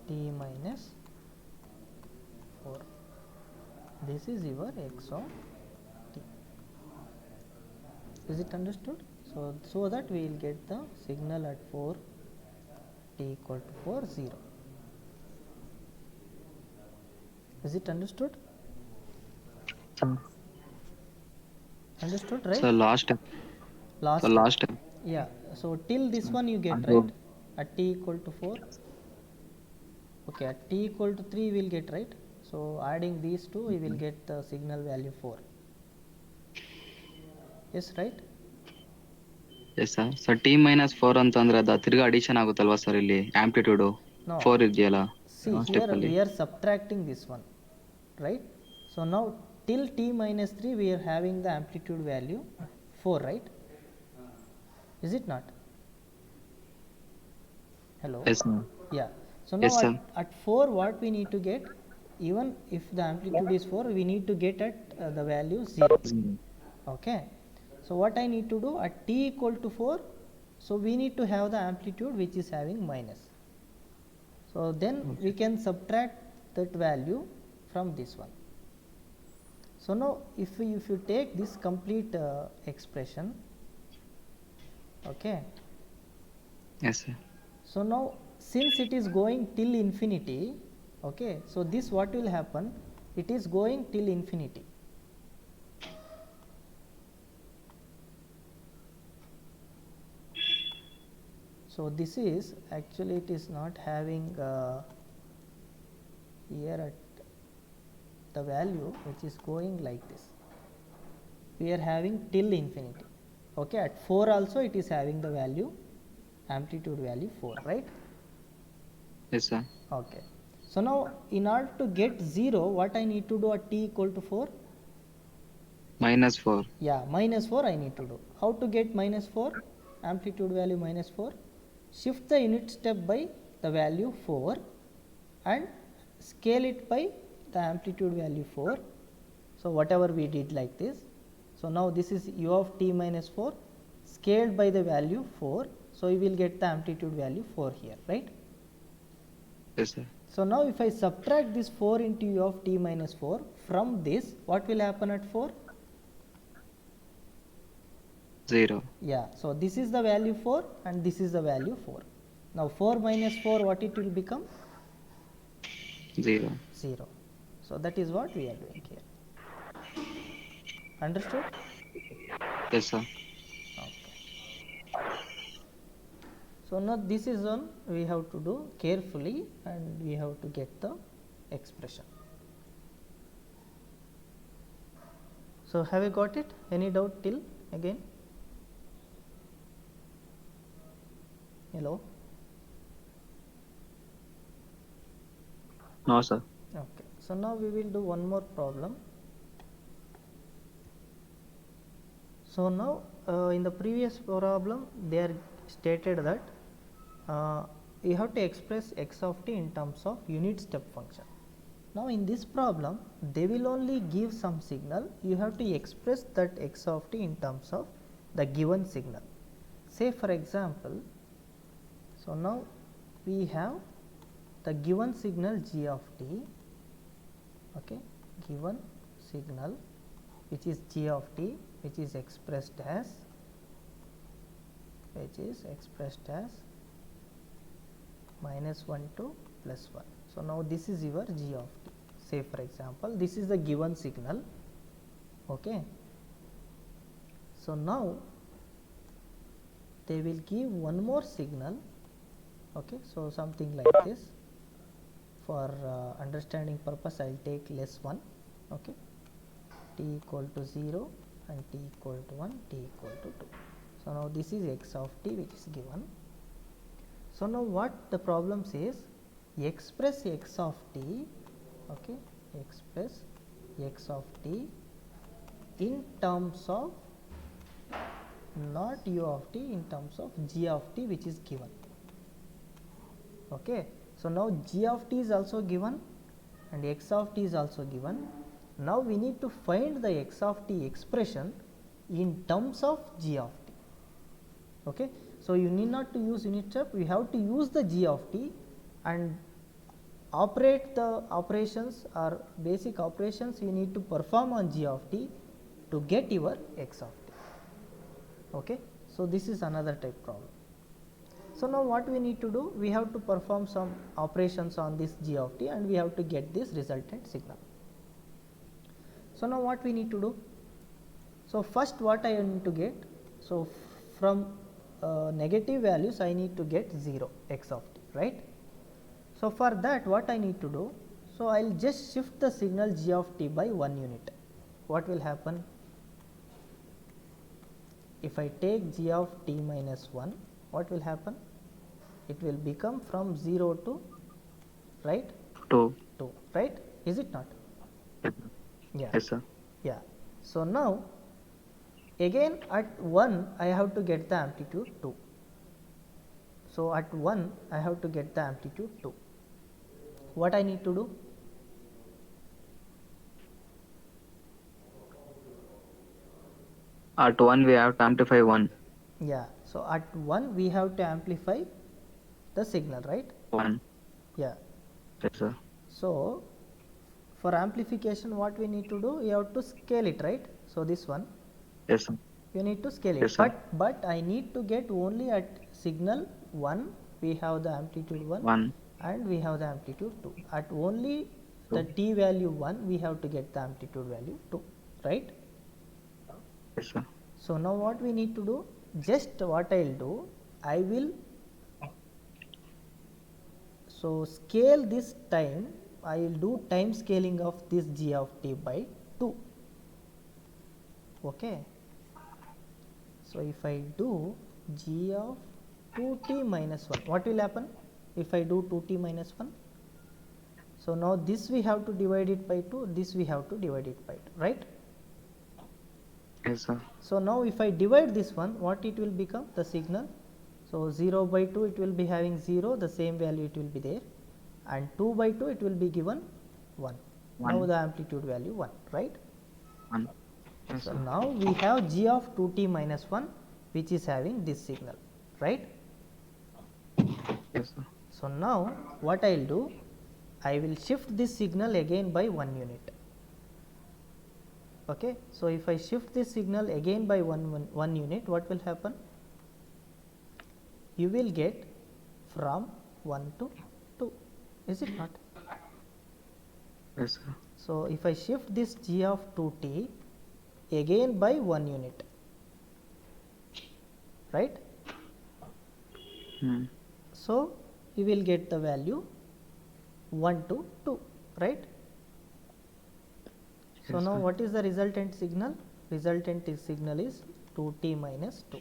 t minus 4. This is your x of t. Is it understood? So that we will get the signal at 4 t equal to 4, 0. Is it understood? Understood, right? So last step. Yeah. So till this one you get, Until- right? At t equal to 4. Okay, at t equal to 3 we will get, right? So adding these two we will get the signal value 4. Yes, right? Yes sir. Sir T minus 4 ಅಂತಂದ್ರೆ ಅದು ತಿರ್ಗಾ addition ಆಗುತ್ತಲ್ವಾ sir ಇಲ್ಲಿ amplitude No. 4 ಇದೆಯಲ್ಲ See, last here step ಅಲ್ಲಿ. we are subtracting this one, right? So now till t minus 3 we are having the amplitude value 4, right? Is it not? Hello? Yes, ma'am. Yeah. So now Yes, sir. at 4 what we need to get? Even if the amplitude is 4, we need to get at the value 0. Okay. So what I need to do at t equal to 4, so we need to have the amplitude which is having minus. So then we can subtract that value from this one. So now if you take this complete expression, okay. Yes, sir. So now since it is going till infinity, okay, so this what will happen, it is going till infinity. So this is actually, it is not having here at the value which is going like this, we are having till infinity, okay. At 4 also it is having the value, amplitude value 4, right? Yes, sir. Okay. So now in order to get 0, what I need to do at t equal to 4? -4. Yeah, minus 4 I need to do. How to get minus 4? Amplitude value minus 4. Shift the unit step by the value 4 and scale it by the amplitude value 4. So whatever we did like this. So now this is u of t minus 4 scaled by the value 4. So you will get the amplitude value 4 here, right? Yes, sir. So now if I subtract this 4 into u of t minus 4 from this, what will happen at 4? 0. Yeah, so this is the value 4 and this is the value 4. Now 4 minus 4, what it will become? 0. 0. So that is what we are doing here. Understood? Yes, sir. Okay. So now this is one we have to do carefully and we have to get the expression. So have you got it? Any doubt till again? Hello? No, sir. Okay. So now we will do one more problem. So now in the previous problem they are stated that you have to express x of t in terms of unit step function. Now in this problem they will only give some signal, you have to express that x of t in terms of the given signal. Say for example, so now we have the given signal g of t, okay, given signal which is g of t, which is expressed as -1 to +1. So now this is your g of t. Say for example, this is the given signal, okay. So now they will give one more signal, okay. So something like this. For understanding purpose, I will take ~1, okay. T equal to 0 and t equal to 1, t equal to 2. So now this is x of t which is given. So now what the problem says, express x of t, okay, express x of t in terms of not u of t, in terms of g of t which is given, okay. So now g of t is also given and x of t is also given. Now we need to find the x of t expression in terms of g of t, okay. So you need not to use unit step, we have to use the g of t and operate the operations or basic operations you need to perform on g of t to get your x of t, okay. So this is another type problem. So now what we need to do, we have to perform some operations on this g of t and we have to get this resultant signal. So now what we need to do, so first what I need to get, so from negative values I need to get 0 x of t, right. So for that what I need to do, so I will just shift the signal g of t by 1 unit. What will happen? If I take g of t minus 1, what will happen? It will become from 0 to, right, 2. 2, right, is it not? Yeah. Yes, sir. Yeah. So now again at 1 I have to get the amplitude 2. So at 1 I have to get the amplitude 2. What I need to do? At 1 we have to amplify 1. Yeah, so at 1 we have to amplify the signal, right? 1. Yeah. Yes, sir. So for amplification, what we need to do, you have to scale it, right? So this one Yes, sir. you need to scale it, Yes, sir. but I need to get only at signal 1 we have the amplitude 1 1. and we have the amplitude 2. At only the 2. t value 1 we have to get the amplitude value 2, right? Yes, sir. So now what we need to do, just what I will do, I will scale this time, I will do time scaling of this g of t by 2. Okay. So if I do g of 2t minus 1, what will happen if I do 2t minus 1? So now this we have to divide it by 2, this we have to divide it by 2, right? Yes, sir. So now if I divide this one, what it will become? The signal. So 0 by 2 it will be having 0, the same value it will be there, and 2 by 2 it will be given 1. 1. Now the amplitude value 1, right? 1. Yes, So sir. now we have g of 2t minus 1 which is having this signal, right? Yes, sir. So now what I will do, I will shift this signal again by 1 unit. Okay. So if I shift this signal again by one unit, what will happen? You will get from 1 to 2, is it not? Yes, sir. So if I shift this g of 2t again by 1 unit, right? Hmm. So you will get the value 1 to 2, right? So Yes, now sir. what is the resultant signal? Resultant signal is 2t minus 2,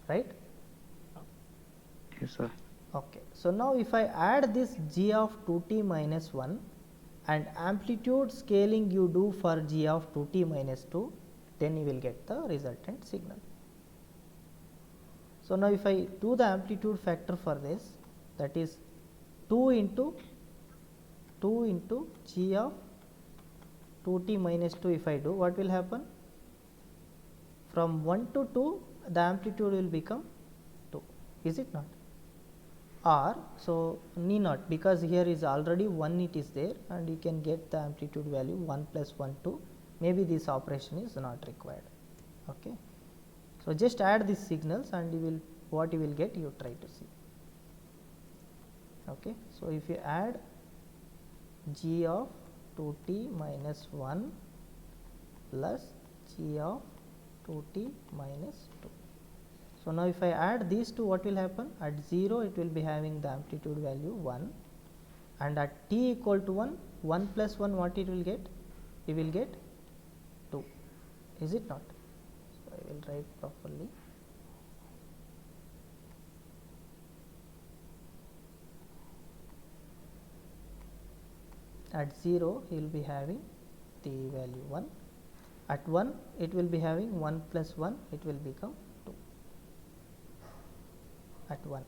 right? Yes, sir. Okay. So now if I add this g of 2t minus 1 and amplitude scaling you do for g of 2t minus 2, then you will get the resultant signal. So now if I do the amplitude factor for this, that is 2 into g of 2t minus 2, if I do, what will happen? From 1 to 2 the amplitude will become 2, is it not? Or so need not, because here is already 1 it is there and you can get the amplitude value 1 plus 1 2, maybe this operation is not required. Okay. So just add these signals and you will, what you will get, you try to see. Okay. So if you add g of 2t minus 1 plus g of 2t minus 2. So now if I add these two, what will happen? At 0 it will be having the amplitude value 1, and at t equal to 1, 1 plus 1, what it will get? We will get 2, is it not? So I will write properly. At 0 he will be having the value 1, at 1 it will be having 1 plus 1, it will become 2 at 1.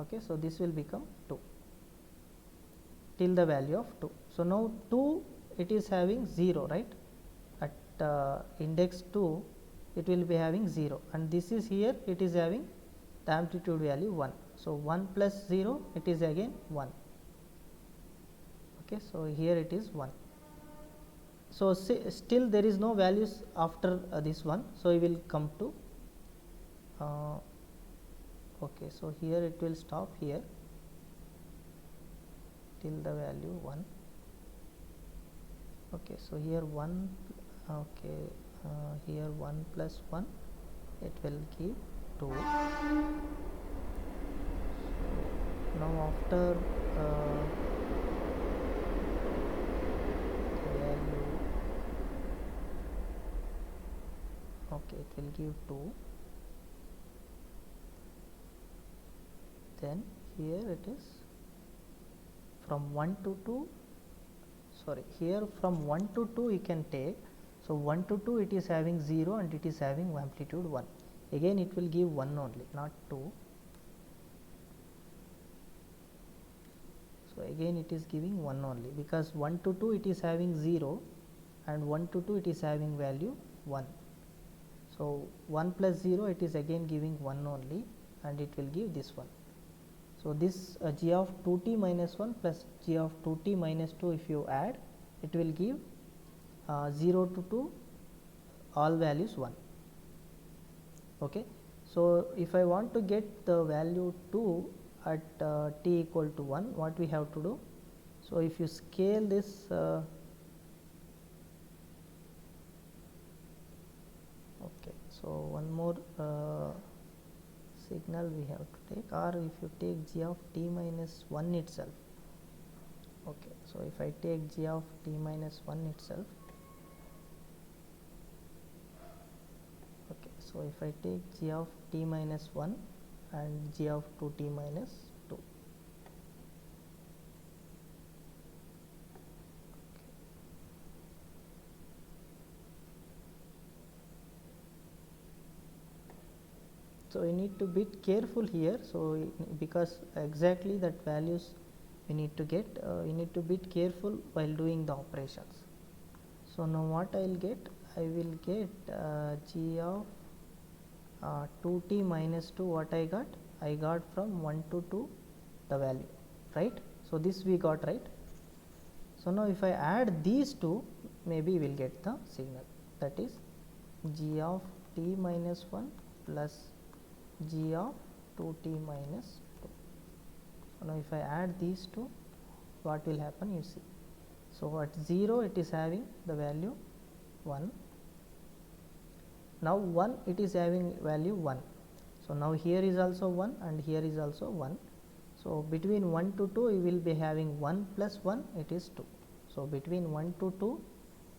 Okay. So this will become 2 till the value of 2. So now 2 it is having 0, right? At index 2 it will be having 0, and this is here it is having the amplitude value 1. So 1 plus 0 it is again 1. Okay. So here it is 1. So still there is no values after this one, so we will come to okay. So here it will stop here till the value 1. Okay. So here 1, okay, here 1 plus 1 it will give 2. So now after value, okay, it will give 2, then here it is from 1 to 2, sorry, here from 1 to 2 you can take. So 1 to 2 it is having 0 and it is having amplitude 1, again it will give 1 only, not 2. So again it is giving 1 only, because 1 to 2 it is having 0 and 1 to 2 it is having value 1. So, 1 plus 0 it is again giving 1 only, and it will give this one. So, this g of 2t minus 1 plus g of 2t minus 2, if you add, it will give 0 to 2 all values 1. Okay. So, if I want to get the value 2 at t equal to 1, what we have to do? So, if you scale this okay. So, one more signal we have to take, or if you take g of t minus 1 itself. Okay. So, if I take g of t minus 1 itself, okay. So, if I take g of t minus 1 and g of 2t minus 2. So, you need to be careful here. So, because exactly that values we need to get, you need to be careful while doing the operations. So, now what I will get? I will get g of 2t minus 2, what I got? I got from 1 to 2 the value, right. So, this we got, right. So, now if I add these two, maybe we will get the signal, that is g of t minus 1 plus g of 2t minus 2. So, now if I add these two, what will happen, you see. So, at 0 it is having the value 1. Now, 1 it is having value 1. So, now here is also 1 and here is also 1. So, between 1 to 2 you will be having 1 plus 1, it is 2. So, between 1 to 2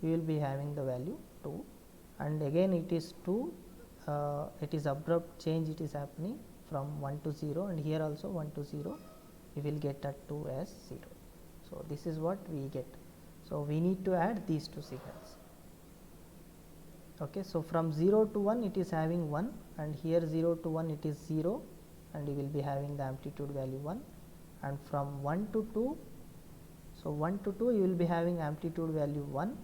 you will be having the value 2, and again it is 2, it is abrupt change, it is happening from 1 to 0, and here also 1 to 0 we will get at 2 as 0. So, this is what we get. So, we need to add these two signals. Okay. So, from 0 to 1 it is having 1, and here 0 to 1 it is 0, and you will be having the amplitude value 1, and from 1 to 2, so 1 to 2 you will be having amplitude value 1,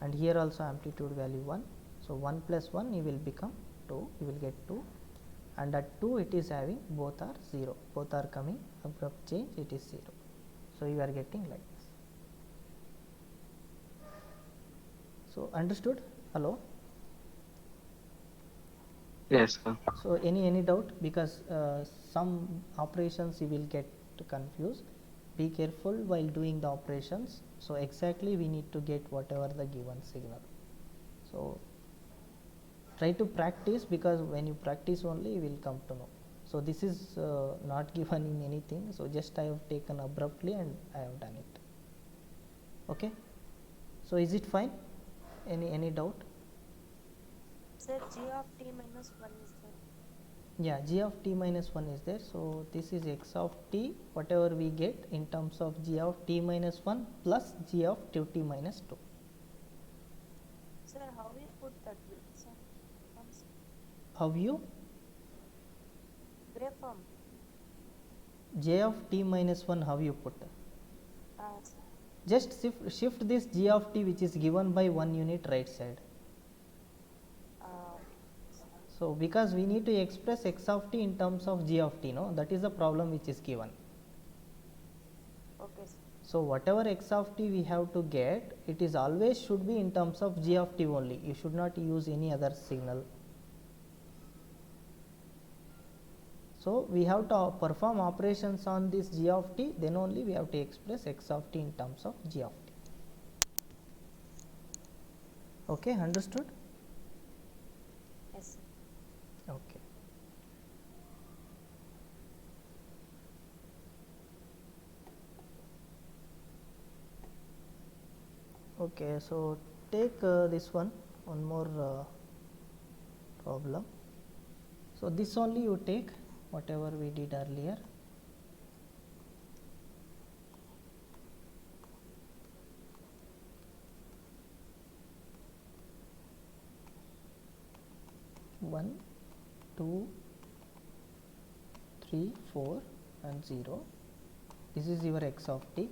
and here also amplitude value 1. So, 1 plus 1 you will become 2, you will get 2, and at 2 it is having both are 0, both are coming abrupt change, it is 0. So, you are getting like this. So, understood? Hello? Yes, sir. So, any doubt, because some operations you will get confused. Be careful while doing the operations. So, exactly we need to get whatever the given signal. So, try to practice, because when you practice only you will come to know. So, this is not given in anything. So, just I have taken abruptly and I have done it. Okay. So, is it fine? Any doubt? Sir, g of t minus 1 is there. Yeah, g of t minus 1 is there. So, this is x of t, whatever we get in terms of g of t minus 1 plus g of 2t minus 2. Sir, how we put that? Sir, How you? waveform. J of t minus 1, how you put? Sir. Just shift this g of t which is given by 1 unit right side. So, because we need to express x of t in terms of g of t, no, that is the problem which is given. Okay, sir. So, whatever x of t we have to get, it is always should be in terms of g of t only. You should not use any other signal. So, we have to perform operations on this g of t, then only we have to express x of t in terms of g of t. Okay, understood? Yes, sir. Okay. Okay, so take this one more problem. So, this only you take whatever we did earlier. One, 2, 3, 4 and 0. This is your x of t.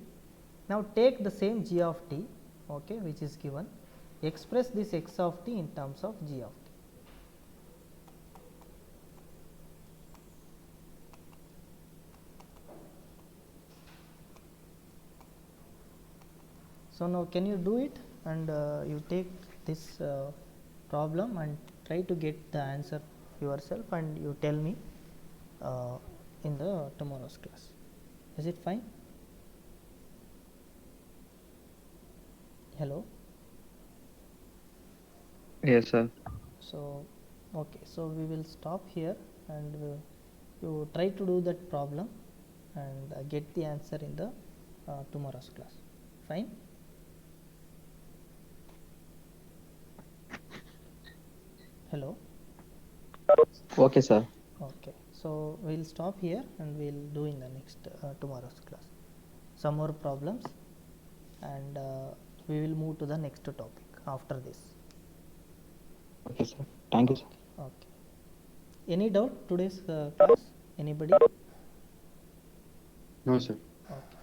Now, take the same g of t, okay, which is given. express this x of t in terms of g of t. So now can you do it, and you take this problem and try to get the answer yourself, and you tell me in the tomorrow's class. Is it fine? Hello. Yes, sir. So okay, so we will stop here, and you try to do that problem and get the answer in the tomorrow's class. Fine. Hello. Okay, sir. Okay, so we'll stop here and we'll do in the next tomorrow's class some more problems, and we will move to the next topic after this. Okay, sir. Thank you, sir. Okay. Any doubt today's class? Anybody? No, sir. Okay.